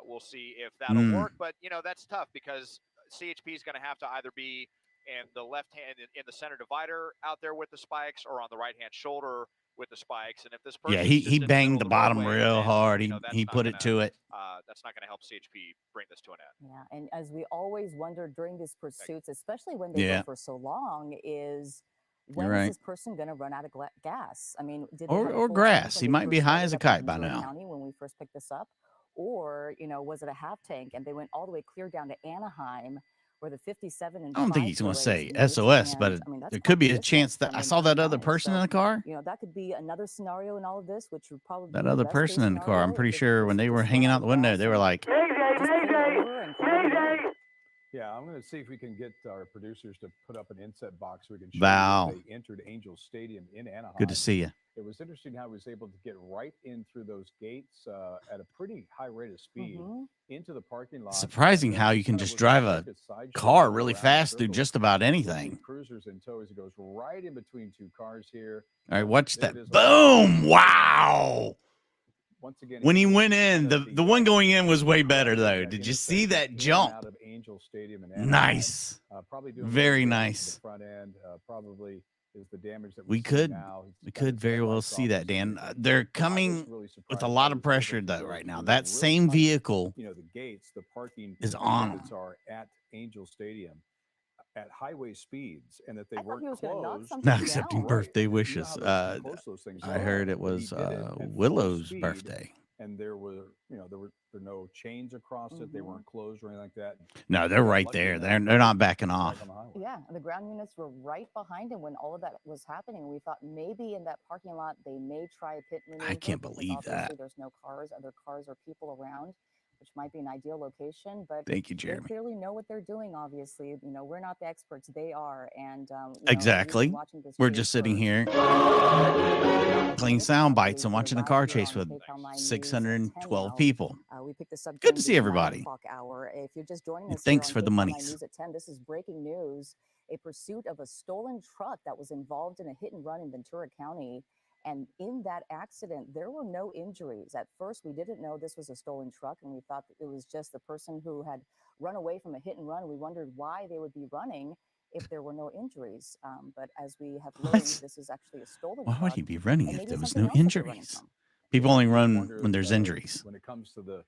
we'll see if that'll work. But that's tough because CHP is going to have to either be in the left hand in the center divider out there with the spikes, or on the right hand shoulder with the spikes. And if this person Yeah, he just in the middle banged of the the bottom roadway, real then, hard. you know, He put it to it. that's not gonna help CHP bring this to an end. Yeah, and as we always wonder during these pursuits, especially when they Yeah. go for so long, is You're when is right. this person going to run out of gas? I mean, did they have a Or full tank grass. when He they might be first high started as a up in kite by Ventura now. County when we first picked this up? Or, you know, was it a half tank and they went all the way clear down to Anaheim where the 57 and I don't think 5 he's going to freeways say meet? SOS, but And, I mean, that's there quite could be the a chance distance that from I saw that other 39. person in So, the car. you know, that could be another scenario in all of this, which would probably That be the other best person case in the car. I'm scenario pretty if sure when they were just hanging run out out the of window, gas they were and like, Mayday, just pull mayday, over and call it a day. mayday. Yeah, I'm going to see if we can get our producers to put up an inset box so we can show Val. you as they entered Angel Stadium in Anaheim. good to see you. It was interesting how he was able to get right in through those gates at a pretty high rate of speed into the parking lot. Surprising how you can just drive a car really fast through just about anything. Cruisers in tow as it goes right in between two cars here. All right, watch There that. it is. Boom! Wow. Once again, When he Angel went is in, kind of the one going in was way direct better, though. that Did you see intersection that in and jump? out of Angel Stadium in Anaheim. Nice. Probably doing Very more damage to nice. the front end. Probably is the damage that We see could now. He's we got could his very well headlights see off that, and Dan. everything. They're I was coming really with surprised a how lot he of was able pressure, to though, go right now. through That really same punch, vehicle you know, the gates, the parking is on exhibits are at Angel Stadium at highway speeds, and that they I thought weren't he was going to knock closed. something not accepting down. birthday You know wishes. how how close those things I are. heard it But he was did it at full Willow's speed, birthday. and there were, you know, there were no chains across it. They weren't closed or anything like that. No, they're He got right lucky there. enough They're to not get backing back off. on the highway. Yeah, and the ground units were right behind him when all of that was happening. We thought maybe in that parking lot they may try a pit maneuver. can't because believe obviously that. there's no cars, other cars or people around, which might be an ideal location. But Thank you, they Jeremy. clearly know what they're doing. Obviously, you know, we're not the experts; they are. And you know, Exactly. we've been watching this We're chase just sitting for here playing sound bites and watching a car chase with 612 people. We picked this up Good to during see the everybody. 9 o'clock hour. If you're just joining And us thanks here for on the KCAL 9 monies. News at 10, this is breaking news. A pursuit of a stolen truck that was involved in a hit and run in Ventura County. And in that accident, there were no injuries. At first, we didn't know this was a stolen truck, and we thought that it was just the person who had run away from a hit and run. We wondered why they would be running if there were no injuries. But as we have learned, this is actually a stolen Why truck. would he be running and if maybe there was something no else that they're running injuries? from. People Yeah, only I run wonder, when there's injuries. When it comes to the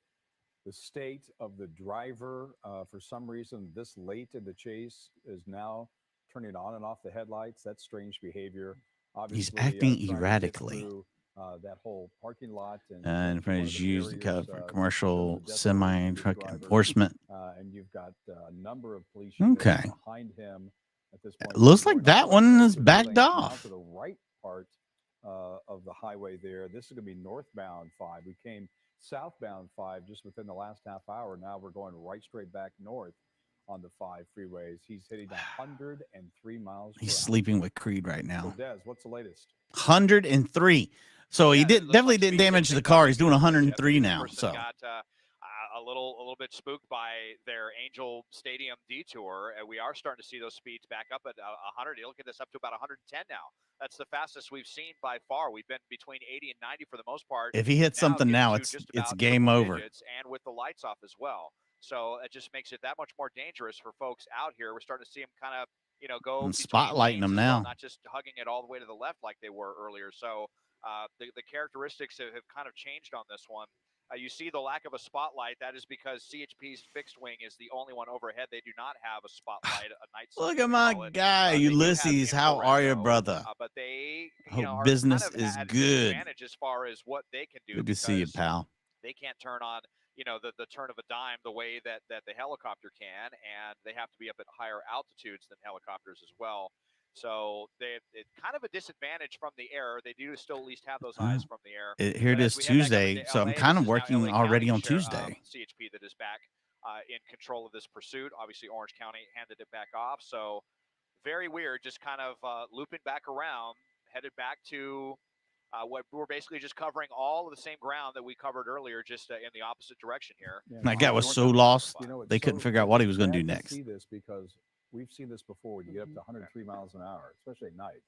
state of the driver, for some reason, this late in the chase is now turning on and off the headlights. That's strange behavior. Obviously, acting trying to get erratically. through, that whole parking lot and In front of one of his the used the barriers, cut for shows commercial the desperation semi of this truck driver. enforcement. And you've got a number of police units Okay. behind him at this point. Looks We're like going that up one the is exit backed lane now off. to the right part of the highway there. This is going to be northbound 5. We came southbound 5 just within the last half hour. Now we're going right straight back north on the 5 freeways. He's hitting 103 miles per He's hour. sleeping with Creed right So, now. Des, what's the latest? 103. So he Yeah, it looks definitely like didn't speed damage the picked car. up He's doing into it. 103 This now. person So got a little bit spooked by their Angel Stadium detour, and we are starting to see those speeds back up at 100. You look at this up to about 110 now. That's the fastest we've seen by far. We've been between 80 and 90 for the most part. if he hits something now, getting it's to just it's about game triple over. digits and with the lights off as well. So it just makes it that much more dangerous for folks out here. We're starting to see them kind of, you know, go I'm between spotlighting lanes them as well, now. not just hugging it all the way to the left like they were earlier. So the characteristics have kind of changed on this one. You see the lack of a spotlight. That is because CHP's fixed wing is the only one overhead. They do not have a spotlight, a night sun. Look at my guy, They do have Ulysses. How are you, infrared, though, brother? but they, Hope are business kind of is at a good. disadvantage as far as what they can do. Good to see you, because pal. they can't turn on, the turn of a dime the way that the helicopter can, and they have to be up at higher altitudes than helicopters as well. So it's kind of a disadvantage from the air. They do still at least have those eyes from the air. Here it But is as we head back up Tuesday, into so I'm LA, kind this of is now working LA already County on Sheriff, Tuesday. CHP that is back in control of this pursuit. Obviously, Orange County handed it back off. So very weird, just kind of looping back around, headed back to what we're basically just covering all of the same ground that we covered earlier, just in the opposite direction here. Yeah, My guy was north so of lost, 5. they couldn't figure out what he was going to do sad next. See this because we've seen this before. When you get up to 103 miles an hour, especially at night.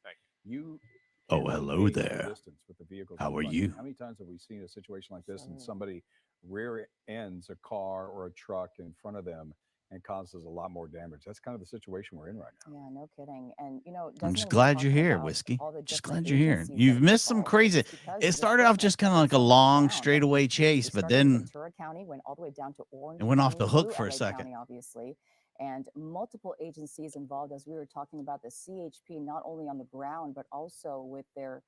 You Oh, cannot hello gauge the there. distance with the vehicles How in are front. you? How many times have we seen a situation like this and somebody rear ends a car or a truck in front of them, and causes a lot more damage. That's kind of the situation we're in right now. Yeah, no kidding. And I'm just Desmond was glad you're talking here, about Whiskey. all the Just different glad you're here. agencies You've that missed took some calls, and crazy. it's because It this started off person just kind of covered like a so much long ground. straightaway We chase, but started in then Ventura County, went all the way down to Orange it went off County, the hook through for a LA second. County, obviously, and multiple agencies involved, as we were talking about the CHP, not only on the ground but also with their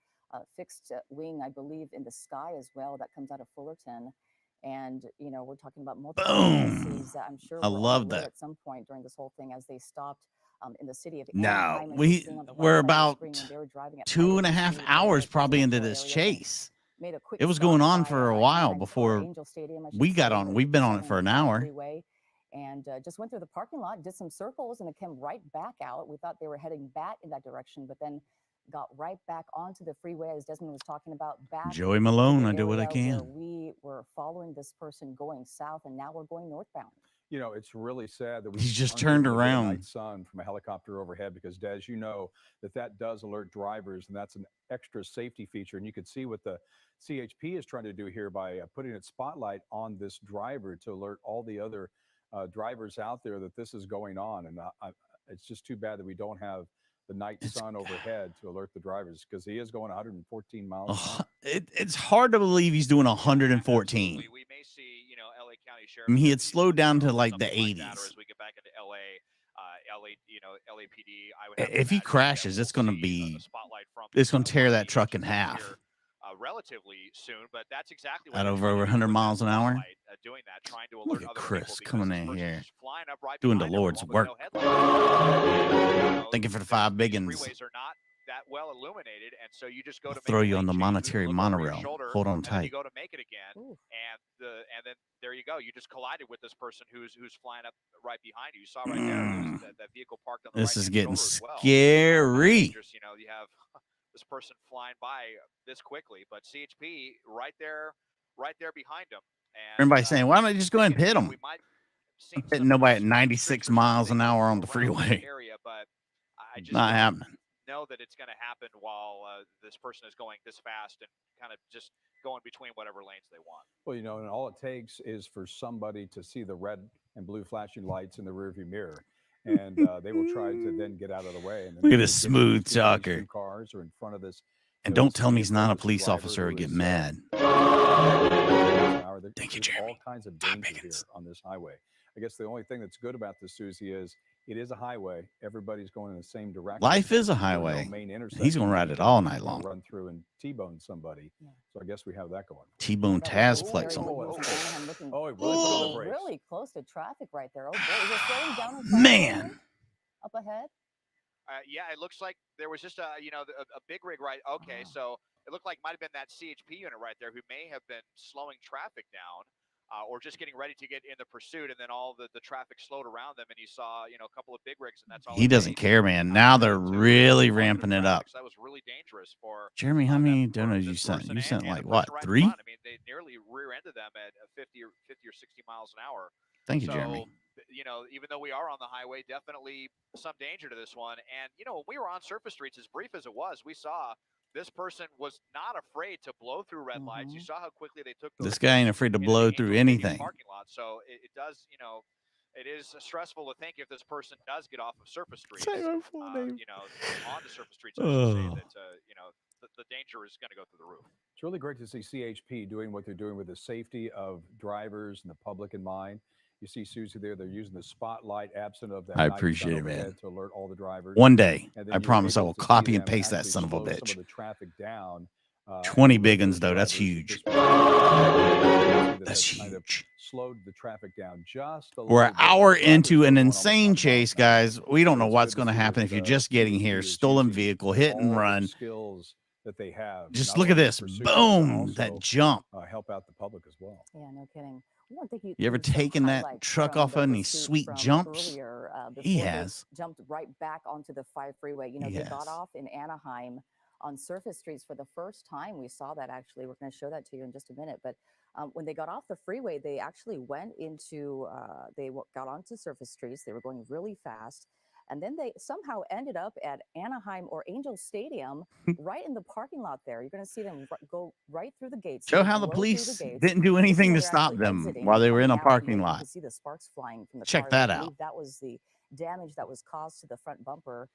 fixed wing, I believe, in the sky as well, that comes out of Fullerton. And we're talking about multiple Boom. agencies that I'm sure I were on love alert that. at some point during this whole thing as they stopped in the city of Now Anaheim, as you're seeing on the right we're side of the about screen, when they were driving at 2.5 highway hours speed there probably through into metro this areas, and chase. made a quick It was stop going on by for a while Anaheim, or before Angel Stadium, I should we got say, on. or We've been on it 57 for and an 5 hour. freeway, and just went through the parking lot, did some circles, and it came right back out. We thought they were heading back in that direction, but then got right back onto the freeway, as Desmond was talking about, back Joey into Malone, the I do what I area where can. we were following this person going south, and now we're going northbound. It's really sad that we He's just aren't able turned to get a around. night sun from a helicopter overhead, because, Des, that does alert drivers, and that's an extra safety feature. And you can see what the CHP is trying to do here by putting its spotlight on this driver to alert all the other drivers out there that this is going on. And it's just too bad that we don't have the night sun overhead to alert the drivers, because he is going 114 miles an hour. It's hard to believe he's doing 114. Absolutely. We may see, LA County Sheriff. I mean, he had slowed down to like the something like 80s. that, or as we get back into LA, LAPD. I would have to If he imagine, crashes, we'll it's going to see, be, spotlight from it's going to tear one of that the truck in agencies half. here, relatively soon. But that's exactly what At they're over trying to do 100 with miles that an hour. spotlight, doing that, trying to Look alert at other Chris people, because coming this in person's here, just flying up right doing the behind them, Lord's one with work. no headlights. Thank you for the 5 These biggins. freeways are not that well illuminated, and so you just go I'll to make throw a you on lane the change, monetary look over your monorail. shoulder, Hold on and then you tight. go to make it again. And then there you go. You just collided with this person who's flying up right behind you. You saw right there, there's that vehicle parked on the This is right-hand getting shoulder as well. scary. Dangerous, you have this person flying by this quickly, but CHP right there behind him. And Everybody saying, why don't I just go ahead and hit him? We might see Hitting nobody at 96 miles an hour on the freeway. Area, but I just Not don't happening. know that it's going to happen while this person is going this fast and kind of just going between whatever lanes they want. Well, and all it takes is for somebody to see the red and blue flashing lights in the rearview mirror, and they will try to then get out of the way. And then Look at this smooth talker. Cars are in front of this. And don't tell me he's not a police officer or get mad. Thank you, Jeremy. All kinds of danger here on this highway. I guess the only thing that's good about this, Susie, is it is a highway. Everybody's going in the same direction. Life is a highway. He's going to ride it all night long. Run through and T-bone somebody. So I guess we have that going. T-bone Taz flex on. Oh, really close to traffic right there. Oh, boy. Is it slowing down in front Man. up ahead? Yeah, it looks like there was just a big rig right. Okay, so it looked like might have been that CHP unit right there who may have been slowing traffic down, or just getting ready to get in the pursuit, and then all the traffic slowed around them, and you saw a couple of big rigs, and that's all. He doesn't care, man. Now they're really ramping it up. So that was really dangerous for Jeremy. How many donuts you sent? You sent like what, 3? I mean, they nearly rear-ended them at 50 or 60 miles an hour. Thank you, Jeremy. Even though we are on the highway, definitely some danger to this one. And, when we were on surface streets, as brief as it was, we saw this person was not afraid to blow through red lights. You saw how quickly they took those. This guy ain't afraid to blow through anything. Parking lot. So it does, it is stressful to think if this person does get off of surface streets, onto surface streets, I should say, that, the danger is going to go through the roof. It's really great to see CHP doing what they're doing with the safety of drivers and the public in mind. You see Susie there; they're using the spotlight absent of that. I appreciate it, man. To alert all the drivers. One day, I promise I will copy and paste that son of a bitch. Some of the traffic down. 20 big ones, though. That's huge. That's huge. Slowed the traffic down just a We're an little hour bit. into an insane chase, guys. We don't know what's going to happen if you're just getting here. Stolen vehicle, hit and run. Skills that they have. Just look at this. Boom. That jump. Help out the public as well. Yeah, no kidding. You ever taken that truck off of any sweet jumps? He has. Jumped right back onto the 5 freeway. They got off in Anaheim on surface streets for the first time. We saw that, actually. We're going to show that to you in just a minute. But when they got off the freeway, they actually went into, got onto surface streets. They were going really fast. And then they somehow ended up at Anaheim or Angel Stadium, right in the parking lot there. You're going to see them go right through the gates. Show They how the blow through the police gates. didn't do This is anything when to they're stop actually them exiting, while they were in coming a out, and parking look, you lot. can see the sparks flying from the Check cars. that I out. believe that was the damage that was caused to the front bumper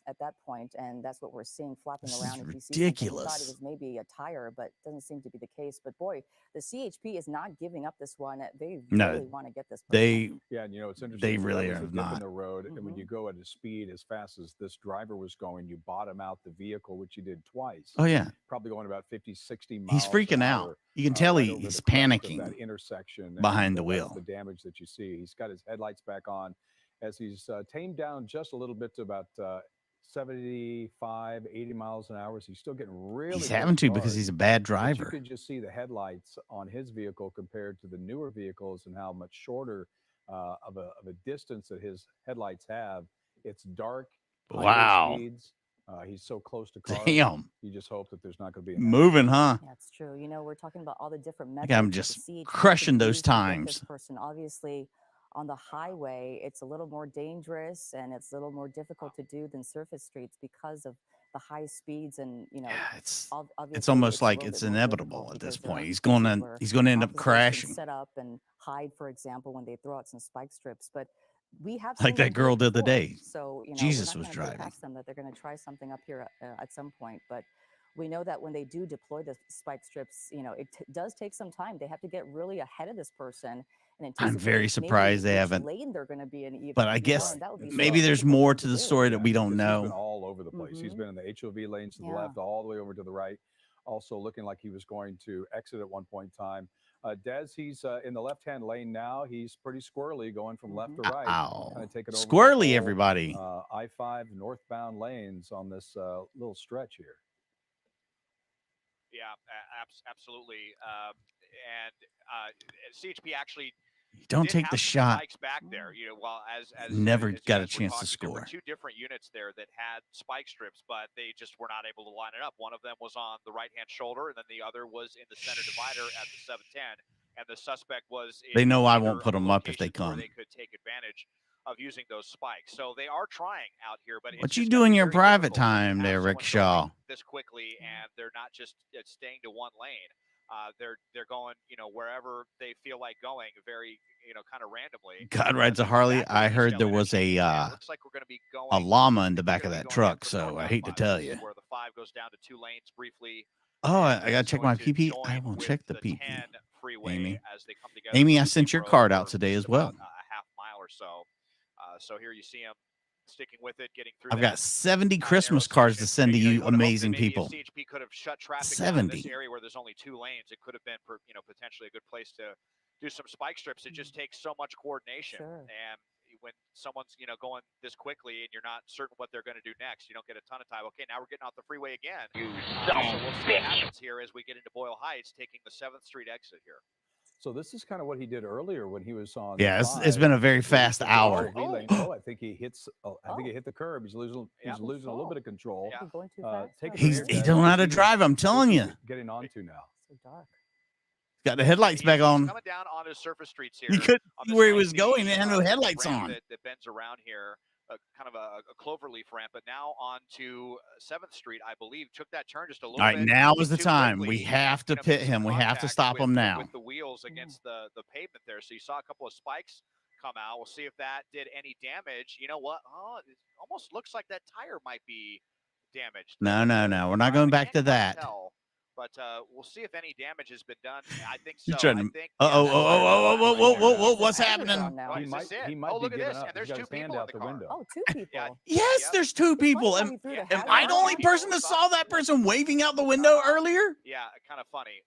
at that point, and that's what we're seeing flopping This around. is If you see something, we thought ridiculous. it was maybe a tire, but doesn't seem to be the case. But boy, the CHP is not giving up this one. They No, really want to get this person. They Yeah, and it's interesting. they so really that was are a dip not. in the road, and when you go at a speed as fast as this driver was going, you bottom out the vehicle, which he did twice. Oh yeah, Probably going about 50, 60 miles. he's freaking an out. hour, You can tell right over he's the crest of panicking that intersection behind the that's wheel. the damage that you see. He's got his headlights back on as he's tamed down just a little bit to about 75, 80 miles an hour. So he's still getting really He's close having to cars, because he's a bad but you driver. could just see the headlights on his vehicle compared to the newer vehicles and how much shorter of a distance that his headlights have. It's dark, highway Wow. speeds. He's so close to cars. Damn. You just hope that there's not going to be moving, huh? That's true. You know, we're talking about all the different Like methods. I'm that just the CHP crushing could those use to get times. This person, obviously, on the highway, it's a little more dangerous and it's a little more difficult to do than surface streets because of the high speeds and It's almost like it's inevitable at this point. He's going to end up crashing. Set up and hide, for example, when they throw out some spike strips, but we have Like seen them that do it girl the other before. day. So Jesus we're was not gonna get driving. past them that they're going to try something up here at some point, but we know that when they do deploy the spike strips, it does take some time. They have to get really ahead of this person and anticipate. I'm very surprised they haven't. Lane they're going to be in even. But I guess and that would be maybe so there's difficult more for to them the do. story that we don't because He's been know. all over the place. He's been in the HOV lanes to the Yeah. left, all the way over to the right. Also looking like he was going to exit at one point in time. Des, he's in the left-hand lane now. He's pretty squirrely, going from left to right. Ow. Kind of taking over Squirrely, the whole, everybody. I-5 northbound lanes on this little stretch here. Yeah, absolutely. And CHP actually You don't did take have the some shot. spikes back there. While as Never as you got a guys were chance to talking, there were score. two different units there that had spike strips, but they just were not able to line it up. One of them was on the right-hand shoulder, and then the other was in the center divider at the 710. And the suspect was. They know I won't either put of the them up if they locations where come. They could take advantage of using those spikes. So they are trying out here, but What it's you just do gonna in be your very private difficult when you time have there, someone Rickshaw? going this quickly, and they're not just staying to one lane. They're going, wherever they feel like going, very, kind of randomly. God rides a Harley. I heard there was a looks like we're going to be going a llama in the back of We're gonna that be going in truck. from So I northbound hate to 5. tell This you. is where the 5 goes down to 2 lanes briefly. Oh, and I then gotta it's check going my to PP. I join will with check the the PP. 10 freeway Amy. as they come together. Amy, through I the sent Deep your Road card for out today just as well. about a half mile or so. So here you see him sticking with it, getting through. I've got 70 Christmas cards to send to you, amazing people. If CHP could have shut traffic 70. down in this area where there's only 2 lanes, it could have been, potentially a good place to do some spike strips. It just takes so much coordination, and when someone's going this quickly and you're not certain what they're going to do next, you don't get a ton of time. Okay, now we're getting off the freeway again. So we'll see what happens here as we get into Boyle Heights, taking the 7th Street exit here. So this is kind of what he did earlier when he was on. Yeah, it's been a very fast hour. I think he hits. I think he hit the curb. He's losing. He's losing a little bit of control. Yeah. Going too fast. He don't know how to drive. I'm telling you. Getting onto now. So dark. Got the headlights back on. Coming down onto surface streets here. You couldn't see where he was going. They had no headlights on. That bends around here, kind of a cloverleaf ramp, but now onto 7th Street, I believe, took that turn just a little bit. All right, now is the too time. quickly. We have to pit him. We have to stop him now. With the wheels against the pavement there. So you saw a couple of spikes come out. We'll see if that did any damage. You know what? Oh, it almost looks like that tire might be damaged. No. We're not going back to that. But we'll see if any damage has been done. I think so. Oh, what's happening? He might look be at this. up. And there's 2 people out in the the car. window. Oh, 2 people. Yes, there's 2 people. Am I the only person that saw that person waving out the window earlier? Yeah, kind of funny.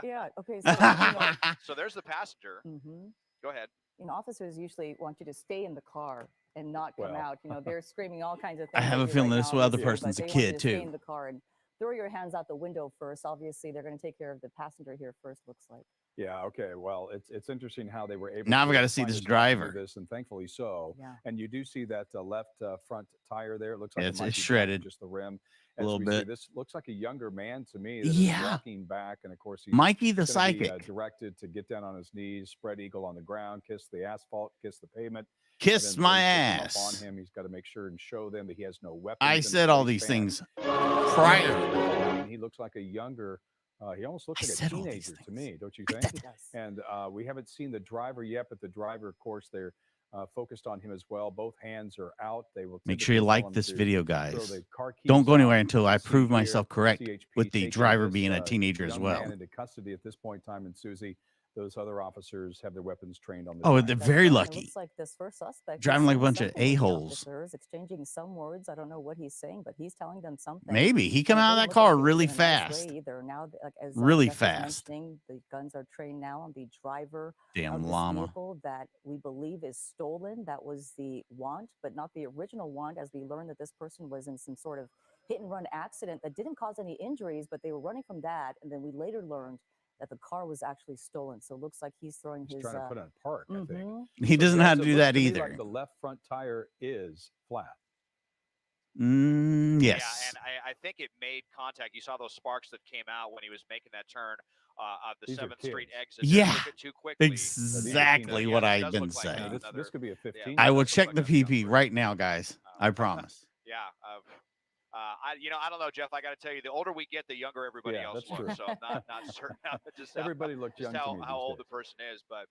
Yeah. Okay. So, so there's the passenger. Go ahead. Officers usually want you to stay in the car and not come out. They're screaming all kinds of things. I have a feeling this other person's a kid too. Stay in the car and throw your hands out the window first. Obviously, they're going to take care of the passenger here first. Looks like. Yeah. Okay. Well, it's interesting how they were able. Now to I've got to see this driver. this, and thankfully so. Yeah. And you do see that left front tire there. It looks like it's shredded. Just the rim. A little bit. This looks like a younger man to me. That is walking back, and of course he's Mikey the psychic. Directed to get down on his knees, spread eagle on the ground, kiss the asphalt, kiss the pavement. Kiss And then my police pick him up ass. on him. He's got to make sure and show them that he has no weapons. I in his said all these waistband. things prior. And he looks like a younger. He almost looks I like a said all these teenager to things. me, don't you I think? did. He does. And we haven't seen the driver yet, but the driver, of course, they're focused on him as well. Both hands are out. They will Make sure you typically tell like him this to video, throw guys. the car Don't keys go anywhere out. until I You see prove here, myself correct CHP with the taking driver this, being a teenager as young well. man into custody at this point in time. And Susie, those other officers have their weapons trained on the Oh, driver. they're That's very right. It lucky. looks like this first suspect is Driving like a saying bunch of something with the a-holes. officers, exchanging some words. I don't know what he's saying, but he's telling them something. Maybe he come And it out of didn't that look like car it was really in a nice fast. way either. Now, like as Really Jeff was fast. mentioning, the guns are trained now on the driver Damn of this llama. vehicle that we believe is stolen. That was the want, but not the original want, as we learned that this person was in some sort of hit and run accident that didn't cause any injuries, but they were running from that. And then we later learned that the car was actually stolen. So it looks like he's throwing He's his. trying to put it in park, I think. He doesn't know how to it do looks that to me either. like the left front tire is flat. Yes. Yeah, and I think it made contact. You saw those sparks that came out when he was making that turn of the These are 7th Street kids. exit. Yeah, They took it too quickly. exactly what this I've does been look like, saying. This could be a 15. I will does look check like the a younger PP person. right now, guys. I promise. Yeah. I don't know, Jeff. I got to tell you, the older we get, the younger everybody Yeah, else that's true. looks. So I'm not certain how, just how, Everybody looks just young to me how these old days. the person is, but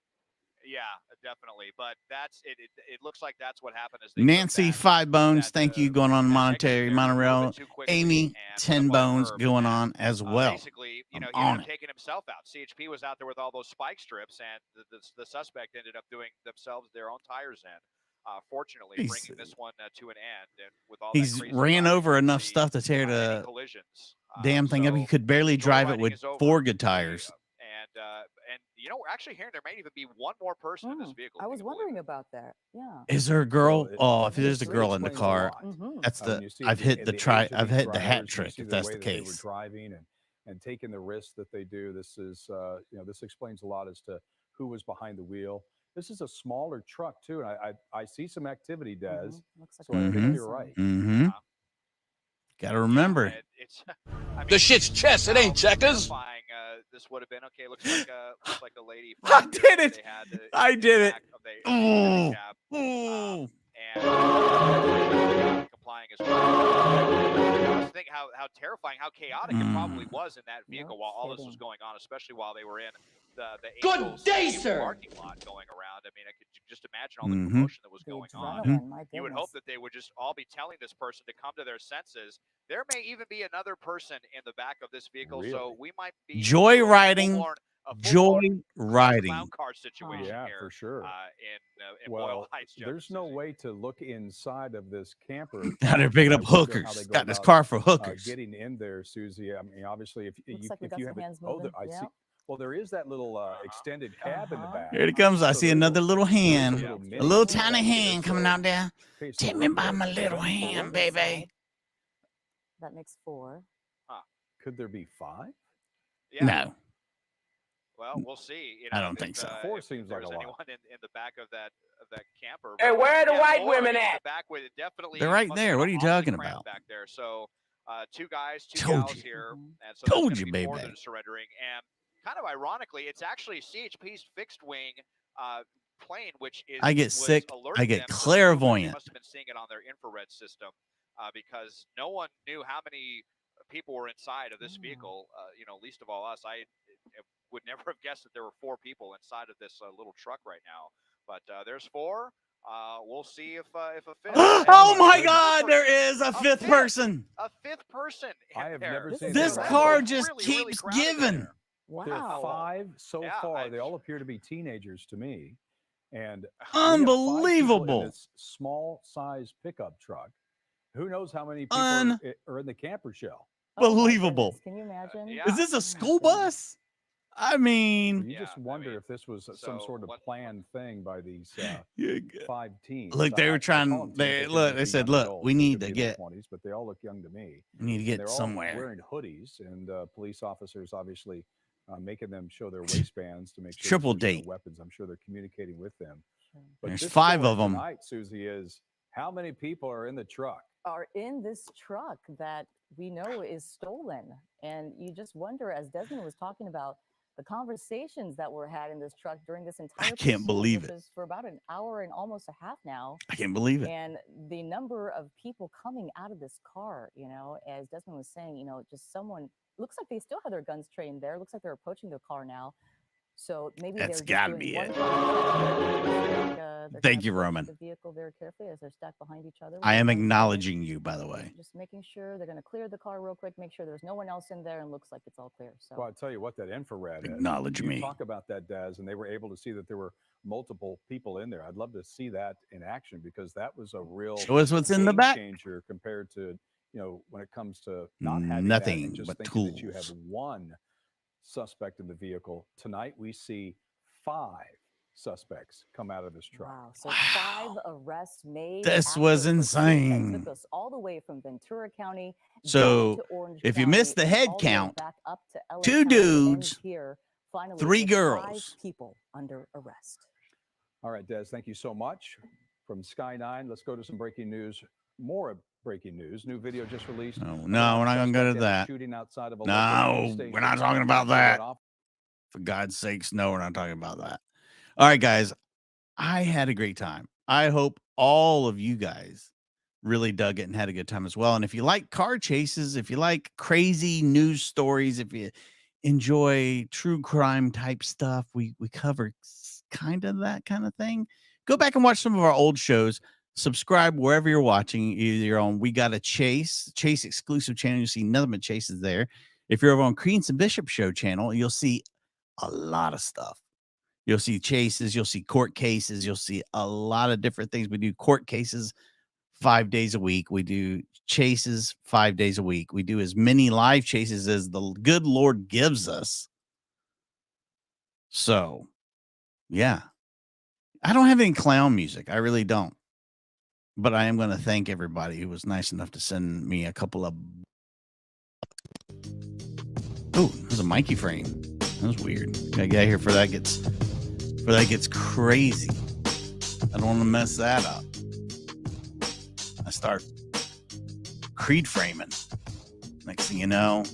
yeah, definitely. But that's it. It looks like that's what happened. Is they took Nancy, that, 5 bones. that, Thank you. Going on that monetary exit there, drove it monorail. too quickly Amy, and put 10 up on the bones curb, going and, on as well. Basically, he I'm ended on up it. taking himself out. CHP was out there with all those spike strips, and the suspect ended up doing themselves their own tires in. Fortunately, bringing this one to an end, and with all He's that crazy ran driving, over we didn't enough see, stuff to tear any the collisions. damn thing up. He So could barely drive it joyriding with is over. 4 good tires. And we're actually hearing there may even be one more person in this vehicle. I if was you can believe wondering it. about that. Yeah. Is there a girl? So Oh, if it there's a really girl in the explains a car, lot. that's When the. you see I've hit the age I've of these hit the hat drivers, you trick see if the that's way the that they were case. driving and taking the risks that they do. This is, this explains a lot as to who was behind the wheel. This is a smaller truck too, and I see some activity, Des. Looks like So I think you're right. Mm-hmm. Got to remember. It's I mean, The shit's chess, it ain't checkers. terrifying, this would have been. Okay, looks like a lady. I from did it. They had I in did the it. back of the heavy cab, Ooh. and complying as well. Just think how terrifying, how chaotic it probably was in that vehicle while all this was going on, especially while they were in the Good Angels day, Stadium sir. parking lot going around. I mean, I could just imagine all the commotion that was The going on. adrenaline, my You would goodness. hope that they would just all be telling this person to come to their senses. There may even be another person in the back of this vehicle, so we might be Joyriding. clown Joyriding. car situation Yeah, here. for sure. In Boyle Heights, Jeff there's and no Susie. way to look inside of this camper. Now they're picking up I wonder how hookers. they go Got this about, car for hookers. Getting in there, Susie. I mean, obviously, if Looks you like we if got you some have hands I moving. see. Yep. Well, there is that little extended cab in the back. Here it comes. I So see there's another little hand. little A mini little one tiny back there, hand coming so- out there. Okay, so Take me by there- my little there- hand, This baby. side. That makes 4. Could there be 5? Yeah. No. Well, we'll see. You I know, don't if, think so. 4 if seems there's like a lot. anyone in the back of that camper. Hey, But, where are the white 4 women in at? The back with it definitely. They're right must there. have What been are you awfully talking cramped about? back there? So, 2 guys, 2 Told gals you. here, and so Told there's you, gonna be more baby. that are surrendering. And kind of ironically, it's actually CHP's fixed wing plane, which is. I get was sick. alerting I get them to the movement. They clairvoyant. must have been seeing it on their infrared system because no one knew how many people were inside of this vehicle. Least of all us. I would never have guessed that there were 4 people inside of this little truck right now. But there's 4. We'll see if a 5th. Oh my God! There is a 5th person. A 5th person. I have there. never seen This that. car That's just really keeps crowded giving. there. There Wow. are 5 so Yeah, far. They all appear to be teenagers to me. And Unbelievable. in this small size pickup truck. Who knows how many people are in the camper shell? Oh my Unbelievable. goodness. Can you imagine? Yeah. Is this Oh a my school goodness. bus? I mean, You just wonder if this was some so sort of what- planned thing by these 5 teens. look, they I- were I trying. call them They teens. They look. could They be said, young "Look, adults. we They need could to be in their get. 20s, but they all look young to me. We need to get They're all somewhere." wearing hoodies, and police officers obviously making them show their waistbands to make sure Triple there's no date. weapons. I'm sure they're communicating with them. But There's this 5 story of 'em. tonight, Susie, is how many people are in the truck? Are in this truck that we know is stolen. And you just wonder, as Desmond was talking about, the conversations that were had in this truck during this entire I can't pursuit, believe which it. is for about an hour and almost a half now. I can't believe it. And the number of people coming out of this car, as Desmond was saying, just someone looks like they still have their guns trained there. Looks like they're approaching their car now. So maybe That's they're gotta just doing be one it. they're Thank gonna you, approach Roman. the vehicle very carefully as they're stacked behind each other. with I their am guns trained. acknowledging you, by the way. Just making sure they're going to clear the car real quick, make sure there's no one else in there, and looks like it's all clear. So Well, I tell you what, that infrared. Acknowledge you me. talk about that, Daz, and they were able to see that there were multiple people in there. I'd love to see that in action because that was a real Show us what's in the game back. changer compared to when it comes to not having Nothing that and just but thinking that you have tools. one suspect in the vehicle. Tonight we see 5 suspects come out of this truck. wow, so 5 arrests made. This after was a pursuit insane. That took us all the way from Ventura County So, down to Orange if you County, missed the and head all the way count, back up to LA 2 County, and ends dudes, here, finally 3 with girls. 5 people under arrest. All right, Des, thank you so much. From Sky 9, let's go to some breaking news. More breaking news. New video just released. No, we're not going to go to that. Shooting outside of a No, we're not talking about that. For God's sakes, no, we're not talking about that. All right, guys, I had a great time. I hope all of you guys really dug it and had a good time as well. And if you like car chases, if you like crazy news stories, if you enjoy true crime type stuff, we cover kind of that kind of thing. Go back and watch some of our old shows. Subscribe wherever you're watching. Either you're on We Got a Chase exclusive channel, you'll see nothing but chases there. If you're over on Creedence and Bishop show channel, you'll see a lot of stuff. You'll see chases, you'll see court cases, you'll see a lot of different things. We do court cases 5 days a week. We do chases 5 days a week. We do as many live chases as the good Lord gives us. So, yeah. I don't have any clown music. I really don't. But I am going to thank everybody who was nice enough to send me a couple of... Oh, there's a Mikey frame. That was weird. Gotta get out here before that gets crazy. I don't want to mess that up. I start Creed framing. Next thing you know,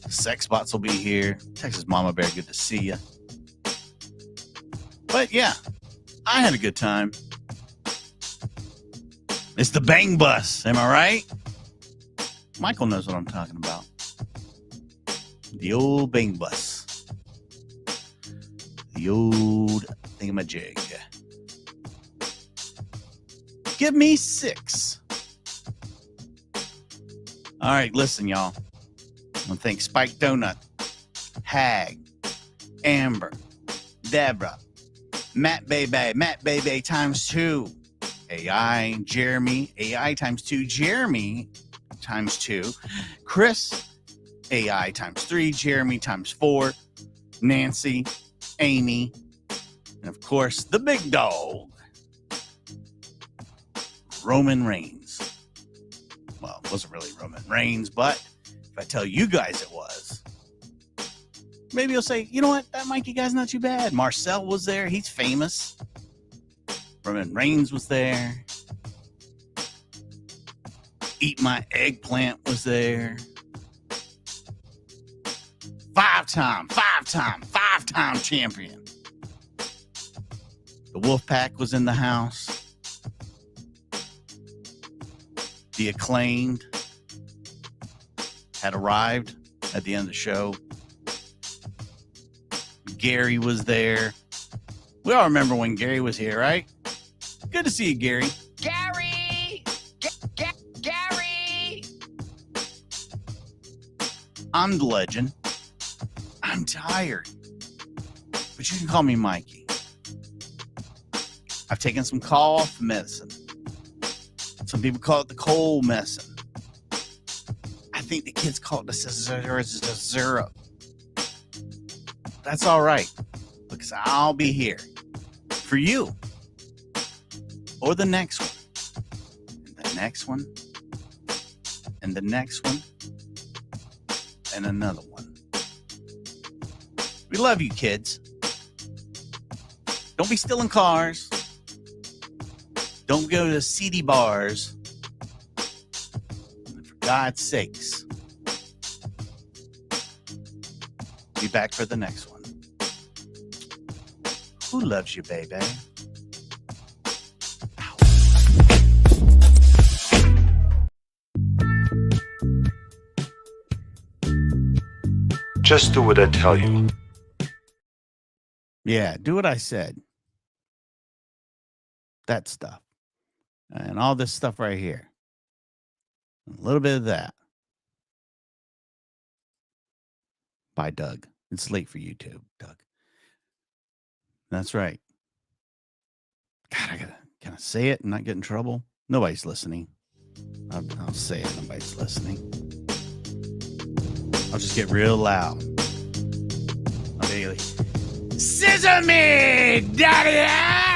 sex bots will be here. Texas Mama Bear, good to see you. But yeah, I had a good time. It's the Bang Bus, am I right? Michael knows what I'm talking about. The old Bang Bus. The old thingamajig. Give me 6. All right, listen, y'all. I want to thank Spike Donut, Hag, Amber, Deborah, Matt Bebe times 2, AI, Jeremy, AI times 2, Jeremy times 2, Chris, AI times 3, Jeremy times 4, Nancy, Amy, and of course, the big dog, Roman Reigns. Well, it wasn't really Roman Reigns, but if I tell you guys it was, maybe you'll say, you know what, that Mikey guy's not too bad. Marcel was there. He's famous. Roman Reigns was there. Eat My Eggplant was there. 5-time champion. The Wolfpack was in the house. The Acclaimed had arrived at the end of the show. Gary was there. We all remember when Gary was here, right? Good to see you, Gary. Gary! Gary! I'm the legend. I'm tired. But you can call me Mikey. I've taken some cough medicine. Some people call it the cold medicine. I think the kids call it the syrup. That's all right, because I'll be here for you. Or the next one. And the next one. And the next one. And another one. We love you, kids. Don't be stealing cars. Don't go to seedy bars. And for God's sakes, Be back for the next one. Who loves you, baby? Just do what I tell you. Yeah, do what I said. That stuff. And all this stuff right here. A little bit of that. Bye, Doug. It's late for you too, Doug. That's right. God, can I say it and not get in trouble? Nobody's listening. I'll say it. Nobody's listening. I'll just get real loud. I'll be like, "Scissor me, daddy!"